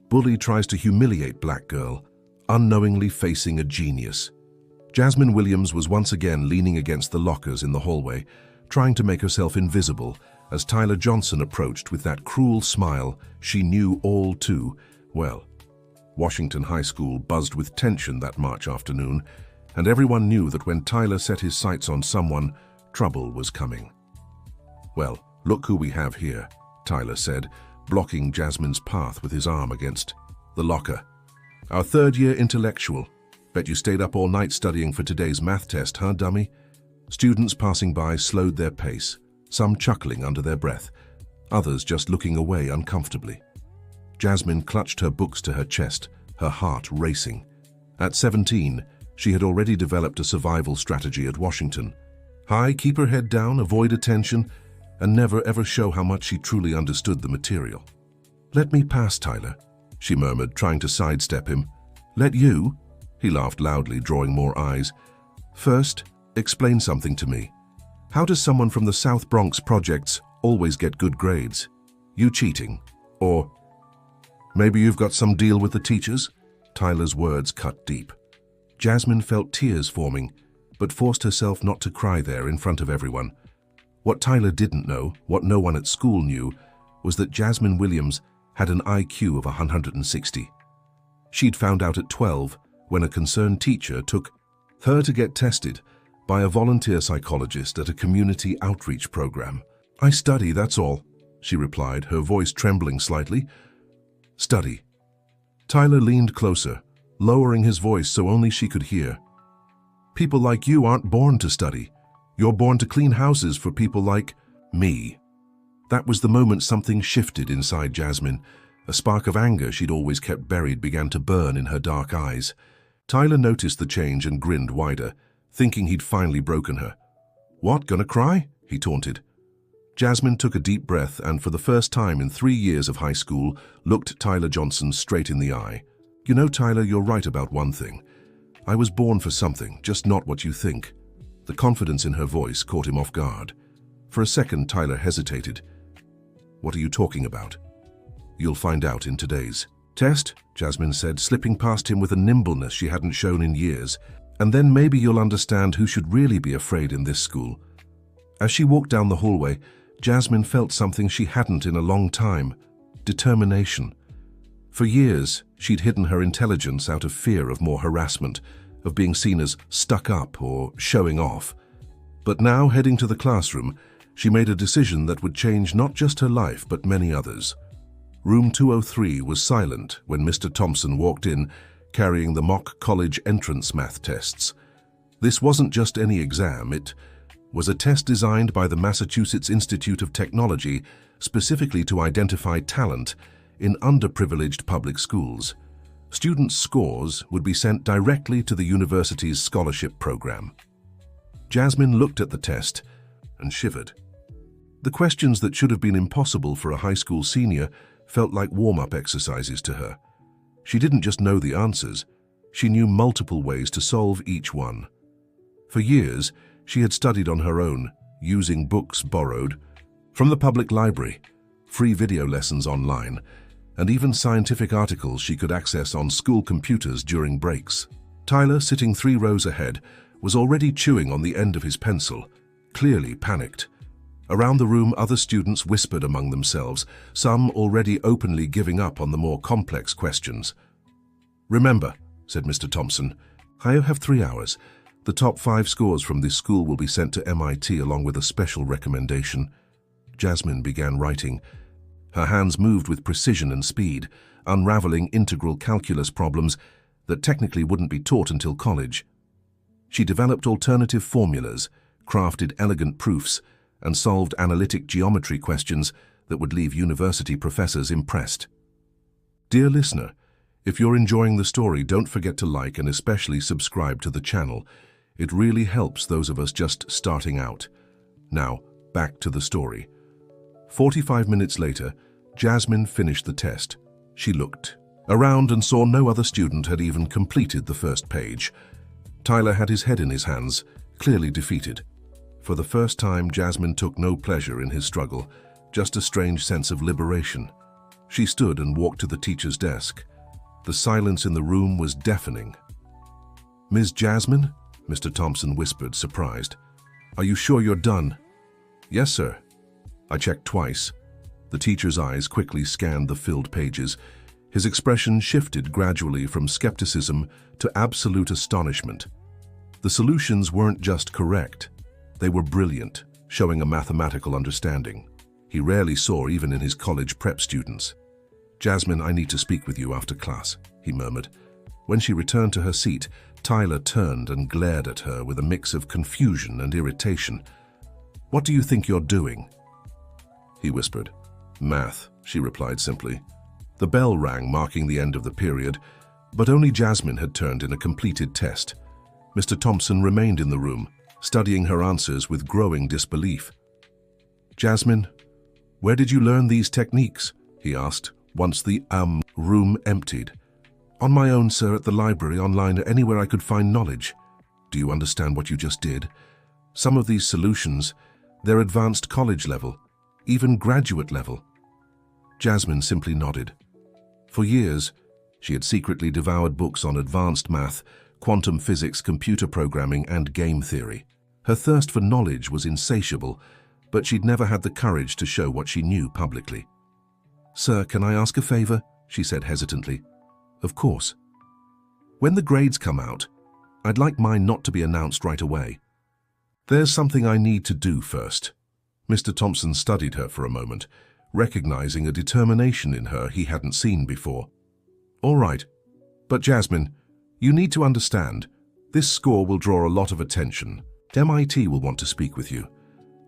Bully tries to humiliate black girl, unknowingly facing a genius. Jasmine Williams was once again leaning against the lockers in the hallway, trying to make herself invisible as Tyler Johnson approached with that cruel smile she knew all too well. Washington High School buzzed with tension that March afternoon, and everyone knew that when Tyler set his sights on someone, trouble was coming. "Well, look who we have here," Tyler said, blocking Jasmine's path with his arm against the locker. "Our third-year intellectual. Bet you stayed up all night studying for today's math test, huh, dummy?" Students passing by slowed their pace, some chuckling under their breath, others just looking away uncomfortably. Jasmine clutched her books to her chest, her heart racing. At 17, she had already developed a survival strategy at Washington. High, keep her head down, avoid attention, and never ever show how much she truly understood the material. "Let me pass, Tyler," she murmured, trying to sidestep him. "Let you?" He laughed loudly, drawing more eyes. "First, explain something to me. How does someone from the South Bronx projects always get good grades? You cheating? Or maybe you've got some deal with the teachers?" Tyler's words cut deep. Jasmine felt tears forming, but forced herself not to cry there in front of everyone. What Tyler didn't know, what no one at school knew, was that Jasmine Williams had an IQ of 160. She'd found out at 12 when a concerned teacher took her to get tested by a volunteer psychologist at a community outreach program. "I study, that's all," she replied, her voice trembling slightly. "Study." Tyler leaned closer, lowering his voice so only she could hear. "People like you aren't born to study. You're born to clean houses for people like me." That was the moment something shifted inside Jasmine. A spark of anger she'd always kept buried began to burn in her dark eyes. Tyler noticed the change and grinned wider, thinking he'd finally broken her. "What, gonna cry?" he taunted. Jasmine took a deep breath and, for the first time in 3 years of high school, looked Tyler Johnson straight in the eye. "You know, Tyler, you're right about one thing. I was born for something, just not what you think." The confidence in her voice caught him off guard. For a second, Tyler hesitated. "What are you talking about?" "You'll find out in today's test," Jasmine said, slipping past him with a nimbleness she hadn't shown in years. "And then maybe you'll understand who should really be afraid in this school." As she walked down the hallway, Jasmine felt something she hadn't in a long time: determination. For years, she'd hidden her intelligence out of fear of more harassment, of being seen as stuck up or showing off. But now, heading to the classroom, she made a decision that would change not just her life but many others. Room 203 was silent when Mr. Thompson walked in, carrying the mock college entrance math tests. This wasn't just any exam, it was a test designed by the Massachusetts Institute of Technology specifically to identify talent in underprivileged public schools. Students' scores would be sent directly to the university's scholarship program. Jasmine looked at the test and shivered. The questions that should have been impossible for a high school senior felt like warm-up exercises to her. She didn't just know the answers, she knew multiple ways to solve each one. For years, she had studied on her own, using books borrowed from the public library, free video lessons online, and even scientific articles she could access on school computers during breaks. Tyler, sitting 3 rows ahead, was already chewing on the end of his pencil, clearly panicked. Around the room, other students whispered among themselves, some already openly giving up on the more complex questions. "Remember," said Mr. Thompson, "I have 3 hours. The top 5 scores from this school will be sent to MIT along with a special recommendation." Jasmine began writing. Her hands moved with precision and speed, unraveling integral calculus problems that technically wouldn't be taught until college. She developed alternative formulas, crafted elegant proofs, and solved analytic geometry questions that would leave university professors impressed. Dear listener, if you're enjoying the story, don't forget to like and especially subscribe to the channel. It really helps those of us just starting out. Now, back to the story. 45 minutes later, Jasmine finished the test. She looked around and saw no other student had even completed the first page. Tyler had his head in his hands, clearly defeated. For the first time, Jasmine took no pleasure in his struggle, just a strange sense of liberation. She stood and walked to the teacher's desk. The silence in the room was deafening. "Ms. Jasmine?" Mr. Thompson whispered, surprised. "Are you sure you're done?" "Yes, sir." I checked twice. The teacher's eyes quickly scanned the filled pages. His expression shifted gradually from skepticism to absolute astonishment. The solutions weren't just correct. They were brilliant, showing a mathematical understanding he rarely saw even in his college prep students. "Jasmine, I need to speak with you after class," he murmured. When she returned to her seat, Tyler turned and glared at her with a mix of confusion and irritation. "What do you think you're doing?" he whispered. "Math," she replied simply. The bell rang, marking the end of the period, but only Jasmine had turned in a completed test. Mr. Thompson remained in the room, studying her answers with growing disbelief. "Jasmine, where did you learn these techniques?" he asked, once the room emptied. "On my own, sir, at the library, online, anywhere I could find knowledge." "Do you understand what you just did? Some of these solutions, they're advanced college level, even graduate level." Jasmine simply nodded. For years, she had secretly devoured books on advanced math, quantum physics, computer programming, and game theory. Her thirst for knowledge was insatiable, but she'd never had the courage to show what she knew publicly. "Sir, can I ask a favor?" she said hesitantly. "Of course." "When the grades come out, I'd like mine not to be announced right away. There's something I need to do first." Mr. Thompson studied her for a moment, recognizing a determination in her he hadn't seen before. "All right, but Jasmine, you need to understand, this score will draw a lot of attention. MIT will want to speak with you."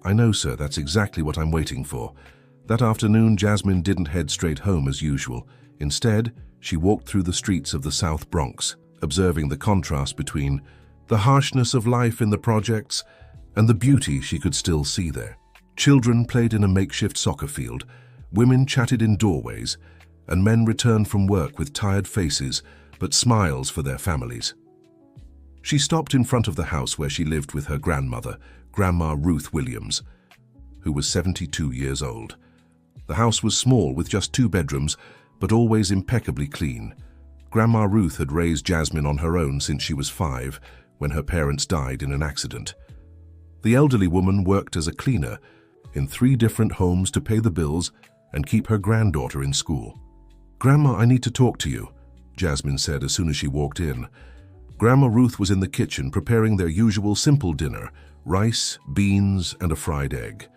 "I know, sir, that's exactly what I'm waiting for." That afternoon, Jasmine didn't head straight home as usual. Instead, she walked through the streets of the South Bronx, observing the contrast between the harshness of life in the projects and the beauty she could still see there. Children played in a makeshift soccer field, women chatted in doorways, and men returned from work with tired faces but smiles for their families. She stopped in front of the house where she lived with her grandmother, Grandma Ruth Williams, who was 72 years old. The house was small with just 2 bedrooms, but always impeccably clean. Grandma Ruth had raised Jasmine on her own since she was 5, when her parents died in an accident. The elderly woman worked as a cleaner in 3 different homes to pay the bills and keep her granddaughter in school. "Grandma, I need to talk to you," Jasmine said as soon as she walked in. Grandma Ruth was in the kitchen preparing their usual simple dinner, rice, beans, and a fried egg.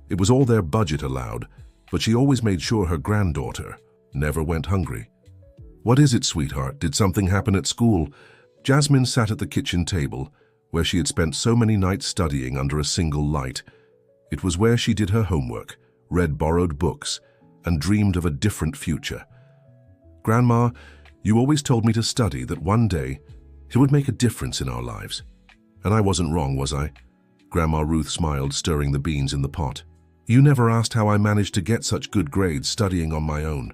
It was all their budget allowed, but she always made sure her granddaughter never went hungry. "What is it, sweetheart? Did something happen at school?" Jasmine sat at the kitchen table, where she had spent so many nights studying under a single light. It was where she did her homework, read borrowed books, and dreamed of a different future. "Grandma, you always told me to study, that one day it would make a difference in our lives. And I wasn't wrong, was I?" Grandma Ruth smiled, stirring the beans in the pot. "You never asked how I managed to get such good grades studying on my own.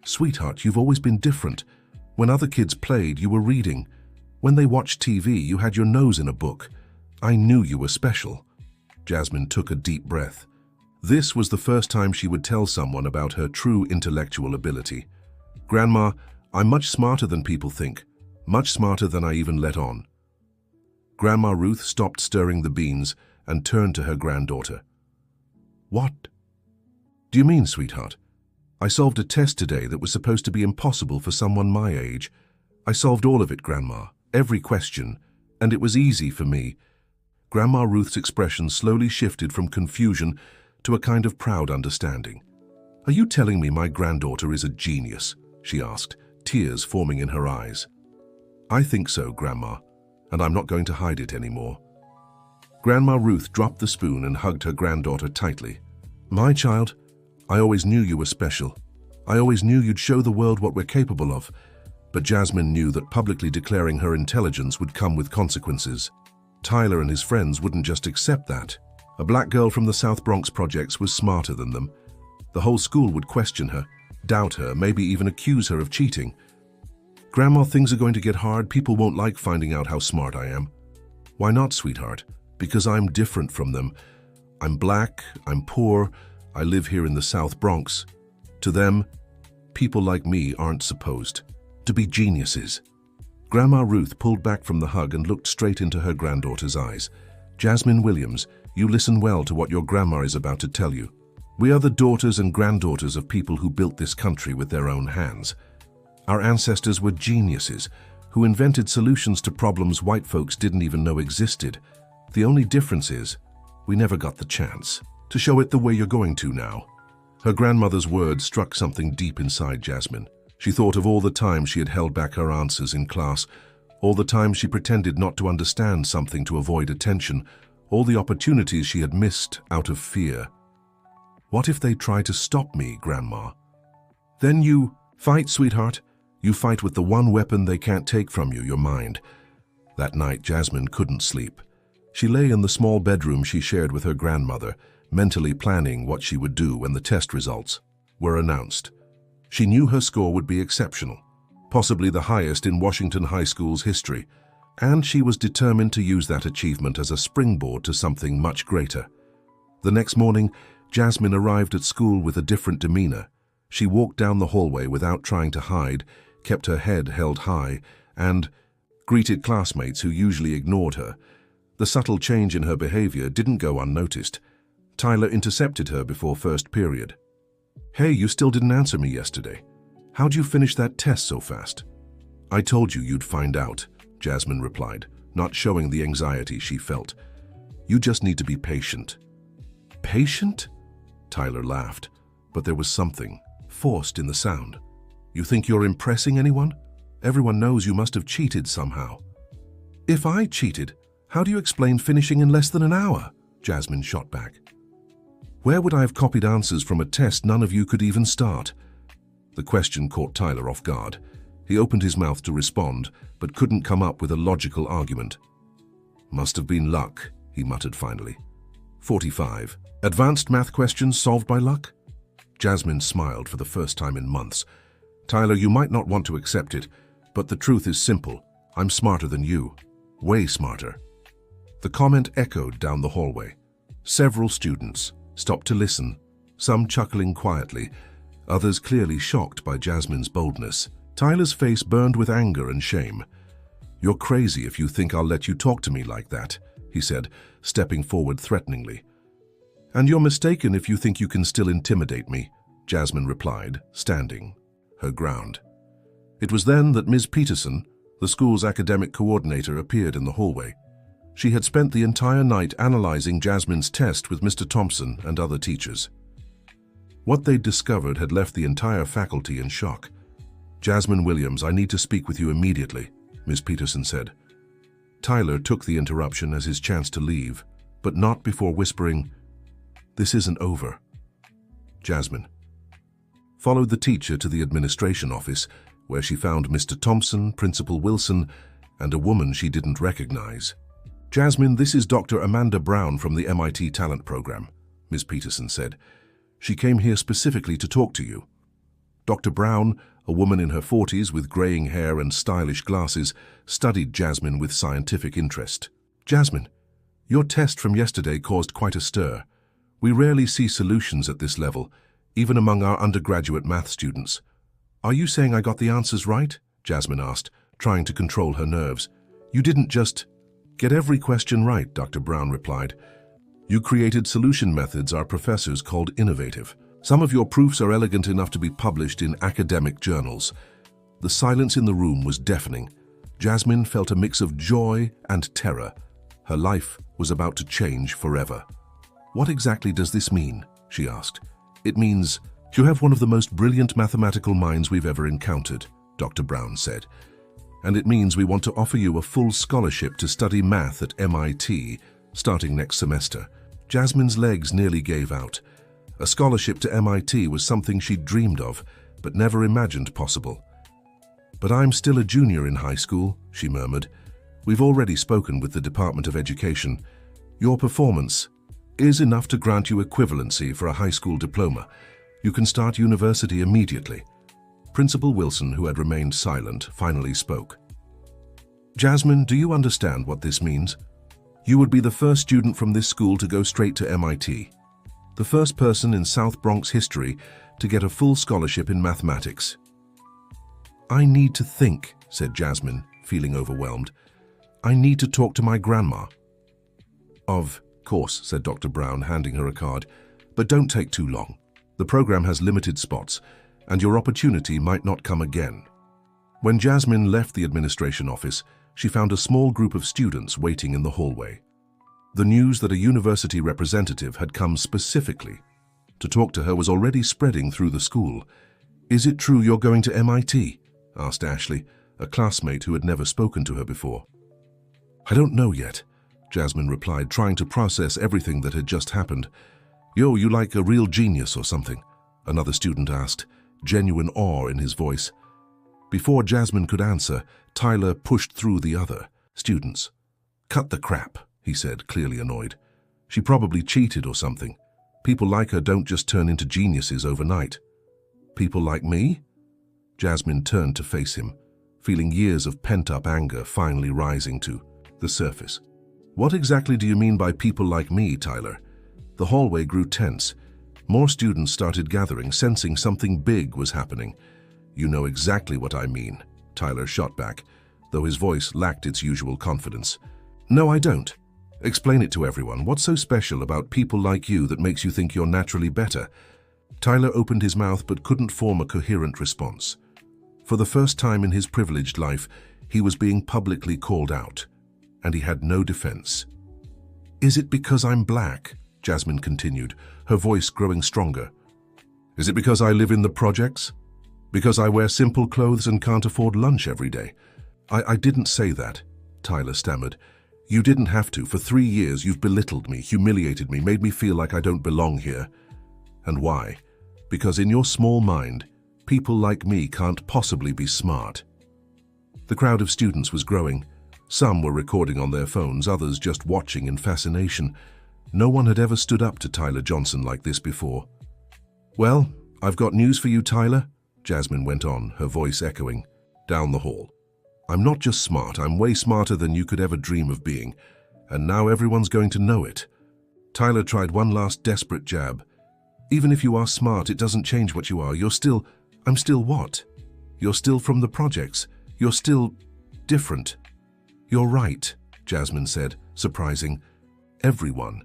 Sweetheart, you've always been different. When other kids played, you were reading. When they watched TV, you had your nose in a book. I knew you were special." Jasmine took a deep breath. This was the first time she would tell someone about her true intellectual ability. "Grandma, I'm much smarter than people think, much smarter than I even let on." Grandma Ruth stopped stirring the beans and turned to her granddaughter. "What do you mean, sweetheart? I solved a test today that was supposed to be impossible for someone my age. I solved all of it, Grandma, every question, and it was easy for me." Grandma Ruth's expression slowly shifted from confusion to a kind of proud understanding. "Are you telling me my granddaughter is a genius?" she asked, tears forming in her eyes. "I think so, Grandma, and I'm not going to hide it anymore." Grandma Ruth dropped the spoon and hugged her granddaughter tightly. "My child, I always knew you were special. I always knew you'd show the world what we're capable of." But Jasmine knew that publicly declaring her intelligence would come with consequences. Tyler and his friends wouldn't just accept that. A black girl from the South Bronx projects was smarter than them. The whole school would question her, doubt her, maybe even accuse her of cheating. "Grandma, things are going to get hard. People won't like finding out how smart I am." "Why not, sweetheart? Because I'm different from them. I'm black, I'm poor, I live here in the South Bronx. To them, people like me aren't supposed to be geniuses. Grandma Ruth pulled back from the hug and looked straight into her granddaughter's eyes. Jasmine Williams, you listen well to what your grandma is about to tell you. We are the daughters and granddaughters of people who built this country with their own hands. Our ancestors were geniuses who invented solutions to problems white folks didn't even know existed. The only difference is, we never got the chance to show it the way you're going to now. Her grandmother's words struck something deep inside Jasmine. She thought of all the times she had held back her answers in class, all the times she pretended not to understand something to avoid attention, all the opportunities she had missed out of fear. What if they try to stop me, Grandma? Then you fight, sweetheart. You fight with the one weapon they can't take from you, your mind. That night, Jasmine couldn't sleep. She lay in the small bedroom she shared with her grandmother, mentally planning what she would do when the test results were announced. She knew her score would be exceptional, possibly the highest in Washington High School's history, and she was determined to use that achievement as a springboard to something much greater. The next morning, Jasmine arrived at school with a different demeanor. She walked down the hallway without trying to hide, kept her head held high, and greeted classmates who usually ignored her. The subtle change in her behavior didn't go unnoticed. Tyler intercepted her before first period. "Hey, you still didn't answer me yesterday. How'd you finish that test so fast?" "I told you you'd find out," Jasmine replied, not showing the anxiety she felt. "You just need to be patient." "Patient?" Tyler laughed, but there was something forced in the sound. "You think you're impressing anyone? Everyone knows you must have cheated somehow." "If I cheated, how do you explain finishing in less than an hour?" Jasmine shot back. "Where would I have copied answers from a test none of you could even start?" The question caught Tyler off guard. He opened his mouth to respond, but couldn't come up with a logical argument. "Must have been luck," he muttered finally. 45. Advanced math questions solved by luck? Jasmine smiled for the first time in months. "Tyler, you might not want to accept it, but the truth is simple. I'm smarter than you. Way smarter." The comment echoed down the hallway. Several students stopped to listen, some chuckling quietly, others clearly shocked by Jasmine's boldness. Tyler's face burned with anger and shame. "You're crazy if you think I'll let you talk to me like that," he said, stepping forward threateningly. "And you're mistaken if you think you can still intimidate me," Jasmine replied, standing her ground. It was then that Ms. Peterson, the school's academic coordinator, appeared in the hallway. She had spent the entire night analyzing Jasmine's test with Mr. Thompson and other teachers. What they'd discovered had left the entire faculty in shock. "Jasmine Williams, I need to speak with you immediately," Ms. Peterson said. Tyler took the interruption as his chance to leave, but not before whispering, "This isn't over." Jasmine followed the teacher to the administration office, where she found Mr. Thompson, Principal Wilson, and a woman she didn't recognize. "Jasmine, this is Dr. Amanda Brown from the MIT Talent Program," Ms. Peterson said. "She came here specifically to talk to you." Dr. Brown, a woman in her 40s with graying hair and stylish glasses, studied Jasmine with scientific interest. "Jasmine, your test from yesterday caused quite a stir. We rarely see solutions at this level, even among our undergraduate math students." "Are you saying I got the answers right?" Jasmine asked, trying to control her nerves. "You didn't just get every question right," Dr. Brown replied. "You created solution methods our professors called innovative. Some of your proofs are elegant enough to be published in academic journals." The silence in the room was deafening. Jasmine felt a mix of joy and terror. Her life was about to change forever. "What exactly does this mean?" she asked. "It means you have one of the most brilliant mathematical minds we've ever encountered," Dr. Brown said. "And it means we want to offer you a full scholarship to study math at MIT starting next semester." Jasmine's legs nearly gave out. A scholarship to MIT was something she'd dreamed of, but never imagined possible. "But I'm still a junior in high school," she murmured. "We've already spoken with the Department of Education. Your performance is enough to grant you equivalency for a high school diploma. You can start university immediately." Principal Wilson, who had remained silent, finally spoke. "Jasmine, do you understand what this means? You would be the first student from this school to go straight to MIT. The first person in South Bronx history to get a full scholarship in mathematics. "I need to think," said Jasmine, feeling overwhelmed. "I need to talk to my grandma." "Of course," said Dr. Brown, handing her a card, "but don't take too long. The program has limited spots, and your opportunity might not come again." When Jasmine left the administration office, she found a small group of students waiting in the hallway. The news that a university representative had come specifically to talk to her was already spreading through the school. "Is it true you're going to MIT?" asked Ashley, a classmate who had never spoken to her before. "I don't know yet," Jasmine replied, trying to process everything that had just happened. "Yo, you like a real genius or something?" another student asked, genuine awe in his voice. Before Jasmine could answer, Tyler pushed through the other students. "Cut the crap," he said, clearly annoyed. "She probably cheated or something. People like her don't just turn into geniuses overnight." "People like me?" Jasmine turned to face him, feeling years of pent-up anger finally rising to the surface. "What exactly do you mean by people like me, Tyler?" The hallway grew tense. More students started gathering, sensing something big was happening. "You know exactly what I mean," Tyler shot back, though his voice lacked its usual confidence. "No, I don't. Explain it to everyone. What's so special about people like you that makes you think you're naturally better?" Tyler opened his mouth but couldn't form a coherent response. For the first time in his privileged life, he was being publicly called out, and he had no defense. "Is it because I'm black?" Jasmine continued, her voice growing stronger. "Is it because I live in the projects? Because I wear simple clothes and can't afford lunch every day?" I didn't say that," Tyler stammered. "You didn't have to. For 3 years you've belittled me, humiliated me, made me feel like I don't belong here. And why? Because in your small mind, people like me can't possibly be smart." The crowd of students was growing. Some were recording on their phones, others just watching in fascination. No one had ever stood up to Tyler Johnson like this before. "Well, I've got news for you, Tyler," Jasmine went on, her voice echoing down the hall. "I'm not just smart, I'm way smarter than you could ever dream of being. And now everyone's going to know it." Tyler tried one last desperate jab. "Even if you are smart, it doesn't change what you are. I'm still what? You're still from the projects. You're still different." "You're right," Jasmine said, surprising. "Everyone.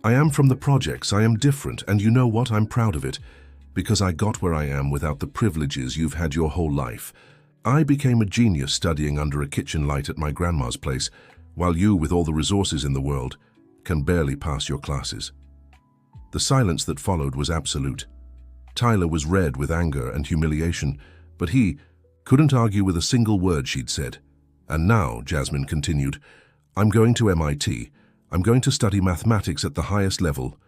I am from the projects, I am different, and you know what? I'm proud of it, because I got where I am without the privileges you've had your whole life. I became a genius studying under a kitchen light at my grandma's place, while you, with all the resources in the world, can barely pass your classes." The silence that followed was absolute. Tyler was red with anger and humiliation, but he couldn't argue with a single word she'd said. "And now," Jasmine continued, "I'm going to MIT. I'm going to study mathematics at the highest level.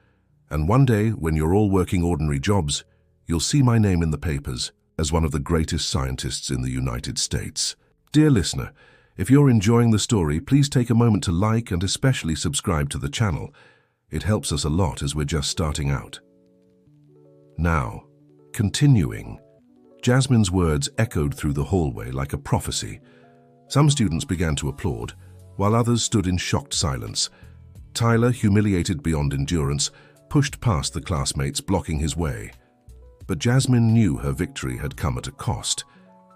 And one day, when you're all working ordinary jobs, you'll see my name in the papers as one of the greatest scientists in the United States." Dear listener, if you're enjoying the story, please take a moment to like and especially subscribe to the channel. It helps us a lot as we're just starting out. Now, continuing, Jasmine's words echoed through the hallway like a prophecy. Some students began to applaud, while others stood in shocked silence. Tyler, humiliated beyond endurance, pushed past the classmates, blocking his way. But Jasmine knew her victory had come at a cost.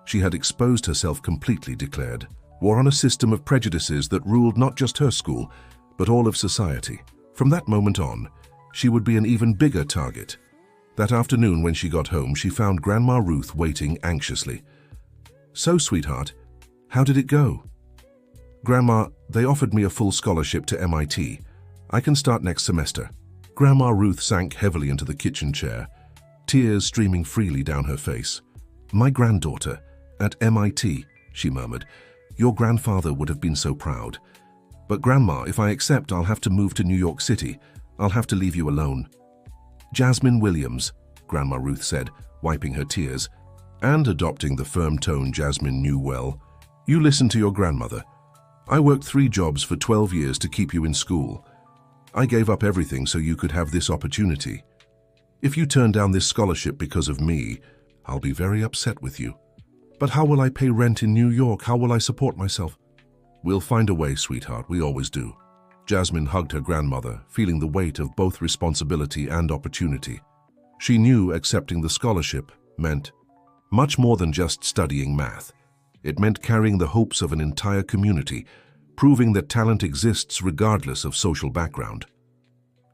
She had exposed herself completely, declared, war on a system of prejudices that ruled not just her school, but all of society. From that moment on, she would be an even bigger target. That afternoon when she got home, she found Grandma Ruth waiting anxiously. "So, sweetheart, how did it go?" "Grandma, they offered me a full scholarship to MIT. I can start next semester." Grandma Ruth sank heavily into the kitchen chair, tears streaming freely down her face. "My granddaughter, at MIT," she murmured. "Your grandfather would have been so proud. But Grandma, if I accept, I'll have to move to New York City. I'll have to leave you alone." "Jasmine Williams," Grandma Ruth said, wiping her tears, and adopting the firm tone Jasmine knew well, "you listen to your grandmother. I worked 3 jobs for 12 years to keep you in school. I gave up everything so you could have this opportunity. If you turn down this scholarship because of me, I'll be very upset with you. But how will I pay rent in New York? How will I support myself?" "We'll find a way, sweetheart, we always do." Jasmine hugged her grandmother, feeling the weight of both responsibility and opportunity. She knew accepting the scholarship meant much more than just studying math. It meant carrying the hopes of an entire community, proving that talent exists regardless of social background.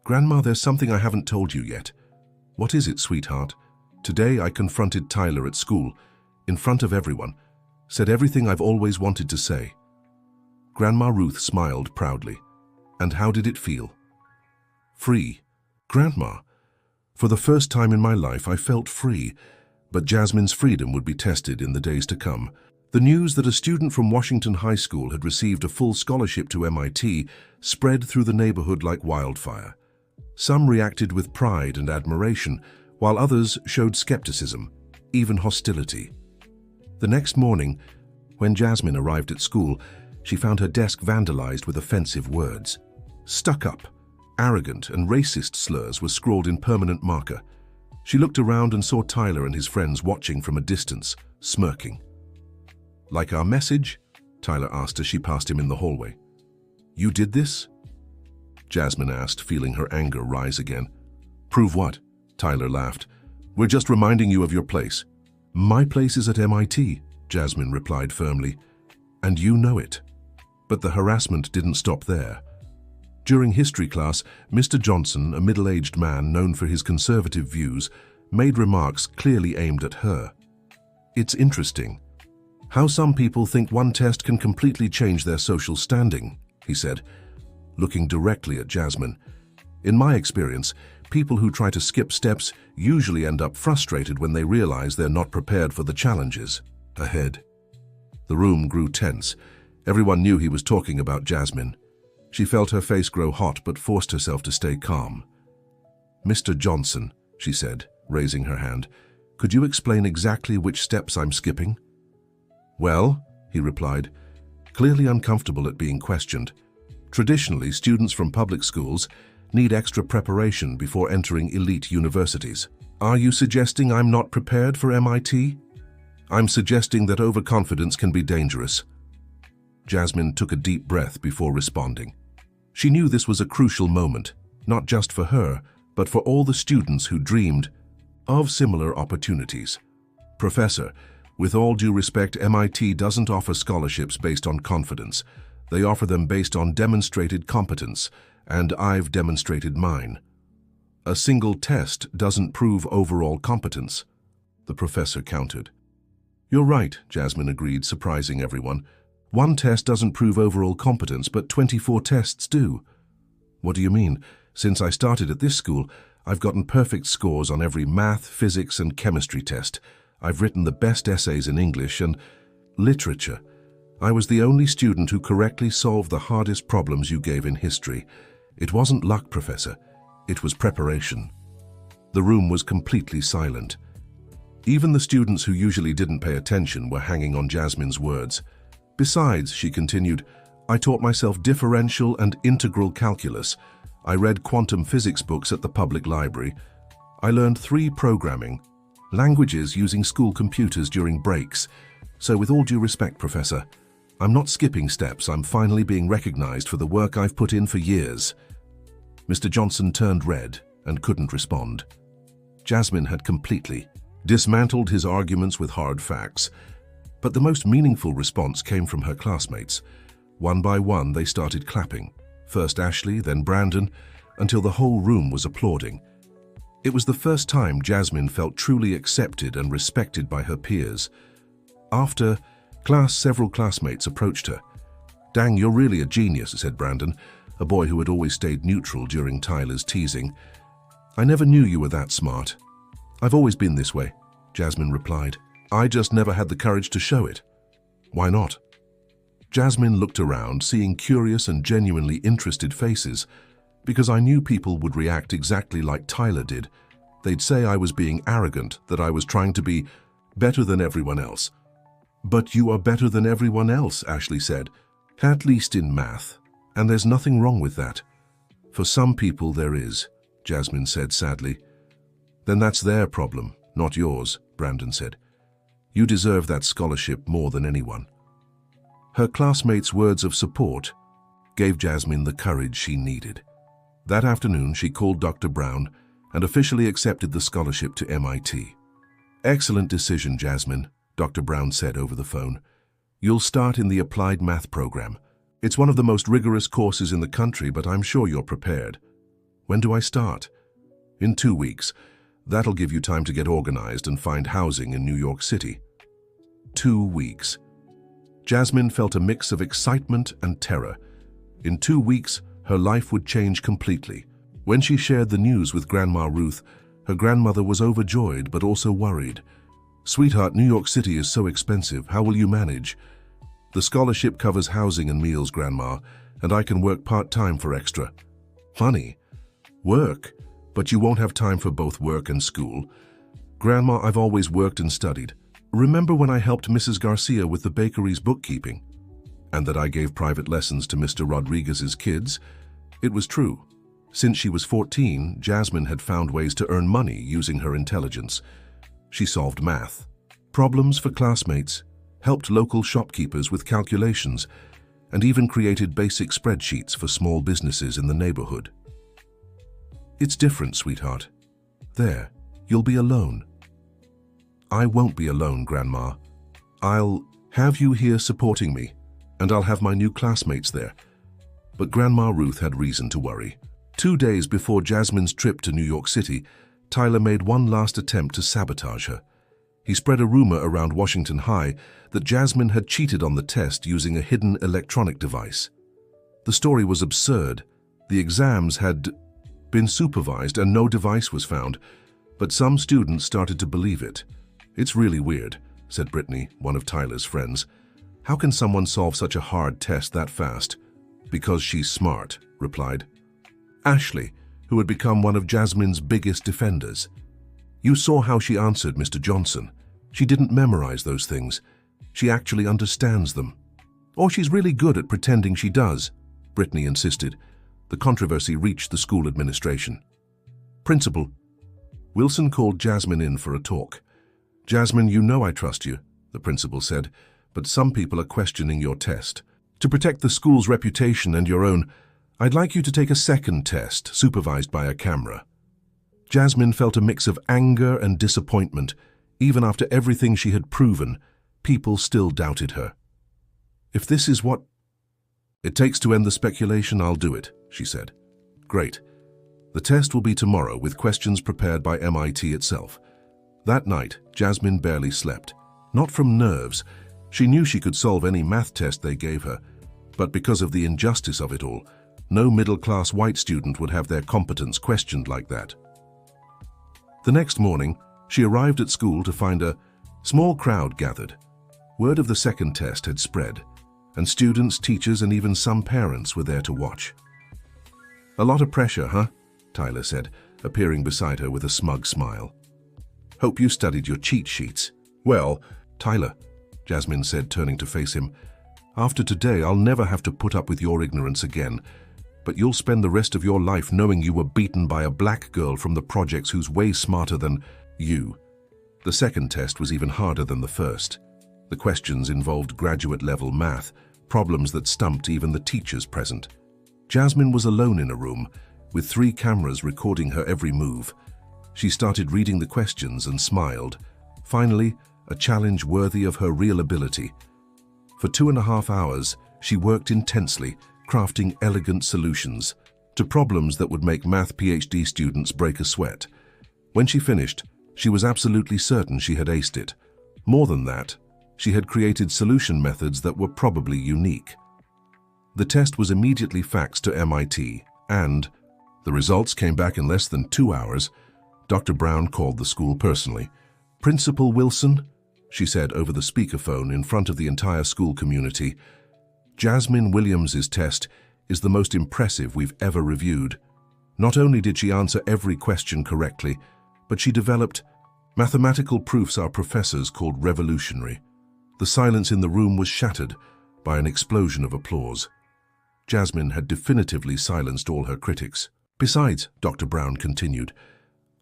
"Grandma, there's something I haven't told you yet." "What is it, sweetheart?" "Today I confronted Tyler at school, in front of everyone, said everything I've always wanted to say." Grandma Ruth smiled proudly. "And how did it feel?" "Free." "Grandma, for the first time in my life I felt free," but Jasmine's freedom would be tested in the days to come. The news that a student from Washington High School had received a full scholarship to MIT spread through the neighborhood like wildfire. Some reacted with pride and admiration, while others showed skepticism, even hostility. The next morning, when Jasmine arrived at school, she found her desk vandalized with offensive words. "Stuck up," "arrogant," and racist slurs were scrawled in permanent marker. She looked around and saw Tyler and his friends watching from a distance, smirking. "Like our message?" Tyler asked as she passed him in the hallway. "You did this?" Jasmine asked, feeling her anger rise again. "Prove what?" Tyler laughed. "We're just reminding you of your place." "My place is at MIT," Jasmine replied firmly. "And you know it." But the harassment didn't stop there. During history class, Mr. Johnson, a middle-aged man known for his conservative views, made remarks clearly aimed at her. "It's interesting how some people think one test can completely change their social standing," he said, looking directly at Jasmine. "In my experience, people who try to skip steps usually end up frustrated when they realize they're not prepared for the challenges ahead." The room grew tense. Everyone knew he was talking about Jasmine. She felt her face grow hot but forced herself to stay calm. "Mr. Johnson," she said, raising her hand, "could you explain exactly which steps I'm skipping?" "Well," he replied, clearly uncomfortable at being questioned, "traditionally, students from public schools need extra preparation before entering elite universities." "Are you suggesting I'm not prepared for MIT?" "I'm suggesting that overconfidence can be dangerous." Jasmine took a deep breath before responding. She knew this was a crucial moment, not just for her, but for all the students who dreamed of similar opportunities. "Professor, with all due respect, MIT doesn't offer scholarships based on confidence. They offer them based on demonstrated competence, and I've demonstrated mine. A single test doesn't prove overall competence," the professor countered. "You're right," Jasmine agreed, surprising everyone. "One test doesn't prove overall competence, but 24 tests do." "What do you mean? Since I started at this school, I've gotten perfect scores on every math, physics, and chemistry test. I've written the best essays in English and literature. I was the only student who correctly solved the hardest problems you gave in history. It wasn't luck, Professor. It was preparation." The room was completely silent. Even the students who usually didn't pay attention were hanging on Jasmine's words. "Besides," she continued, "I taught myself differential and integral calculus. I read quantum physics books at the public library. I learned 3 programming languages using school computers during breaks. So with all due respect, Professor, I'm not skipping steps. I'm finally being recognized for the work I've put in for years." Mr. Johnson turned red and couldn't respond. Jasmine had completely dismantled his arguments with hard facts. But the most meaningful response came from her classmates. One by one, they started clapping. First Ashley, then Brandon, until the whole room was applauding. It was the first time Jasmine felt truly accepted and respected by her peers. After class, several classmates approached her. "Dang, you're really a genius," said Brandon, a boy who had always stayed neutral during Tyler's teasing. "I never knew you were that smart." "I've always been this way," Jasmine replied. "I just never had the courage to show it." "Why not?" Jasmine looked around, seeing curious and genuinely interested faces. "Because I knew people would react exactly like Tyler did. They'd say I was being arrogant, that I was trying to be better than everyone else." "But you are better than everyone else," Ashley said. "At least in math. And there's nothing wrong with that." "For some people there is," Jasmine said sadly. "Then that's their problem, not yours," Brandon said. "You deserve that scholarship more than anyone." Her classmates' words of support gave Jasmine the courage she needed. That afternoon, she called Dr. Brown and officially accepted the scholarship to MIT. "Excellent decision, Jasmine," Dr. Brown said over the phone. "You'll start in the Applied Math program. It's one of the most rigorous courses in the country, but I'm sure you're prepared." "When do I start?" "In 2 weeks. That'll give you time to get organized and find housing in New York City." 2 weeks. Jasmine felt a mix of excitement and terror. In 2 weeks, her life would change completely. When she shared the news with Grandma Ruth, her grandmother was overjoyed but also worried. "Sweetheart, New York City is so expensive. How will you manage?" "The scholarship covers housing and meals, Grandma, and I can work part-time for extra." "Funny. Work? But you won't have time for both work and school." "Grandma, I've always worked and studied. Remember when I helped Mrs. Garcia with the bakery's bookkeeping? And that I gave private lessons to Mr. Rodriguez's kids?" It was true. Since she was 14, Jasmine had found ways to earn money using her intelligence. She solved math problems for classmates, helped local shopkeepers with calculations, and even created basic spreadsheets for small businesses in the neighborhood. "It's different, sweetheart. There, you'll be alone." "I won't be alone, Grandma. I'll have you here supporting me, and I'll have my new classmates there." But Grandma Ruth had reason to worry. 2 days before Jasmine's trip to New York City, Tyler made one last attempt to sabotage her. He spread a rumor around Washington High that Jasmine had cheated on the test using a hidden electronic device. The story was absurd. The exams had been supervised and no device was found, but some students started to believe it. "It's really weird," said Brittany, one of Tyler's friends. "How can someone solve such a hard test that fast?" "Because she's smart," replied Ashley, who had become one of Jasmine's biggest defenders. "You saw how she answered Mr. Johnson. She didn't memorize those things. She actually understands them." "Or she's really good at pretending she does," Brittany insisted. The controversy reached the school administration. "Principal." Wilson called Jasmine in for a talk. "Jasmine, you know I trust you," the principal said, "but some people are questioning your test. To protect the school's reputation and your own, I'd like you to take a second test, supervised by a camera." Jasmine felt a mix of anger and disappointment. Even after everything she had proven, people still doubted her. "If this is what it takes to end the speculation, I'll do it," she said. "Great. The test will be tomorrow with questions prepared by MIT itself." That night, Jasmine barely slept. Not from nerves. She knew she could solve any math test they gave her, but because of the injustice of it all, no middle-class white student would have their competence questioned like that. The next morning, she arrived at school to find a small crowd gathered. Word of the second test had spread, and students, teachers, and even some parents were there to watch. "A lot of pressure, huh?" Tyler said, appearing beside her with a smug smile. "Hope you studied your cheat sheets." "Well, Tyler," Jasmine said, turning to face him, "after today I'll never have to put up with your ignorance again, but you'll spend the rest of your life knowing you were beaten by a black girl from the projects who's way smarter than you." The second test was even harder than the first. The questions involved graduate-level math, problems that stumped even the teachers present. Jasmine was alone in a room, with 3 cameras recording her every move. She started reading the questions and smiled. Finally, a challenge worthy of her real ability. For 2.5 hours, she worked intensely, crafting elegant solutions to problems that would make math PhD students break a sweat. When she finished, she was absolutely certain she had aced it. More than that, she had created solution methods that were probably unique. The test was immediately faxed to MIT, and the results came back in less than 2 hours. Dr. Brown called the school personally. "Principal Wilson," she said over the speakerphone in front of the entire school community, "Jasmine Williams's test is the most impressive we've ever reviewed. Not only did she answer every question correctly, but she developed mathematical proofs our professors called revolutionary." The silence in the room was shattered by an explosion of applause. Jasmine had definitively silenced all her critics. "Besides," Dr. Brown continued,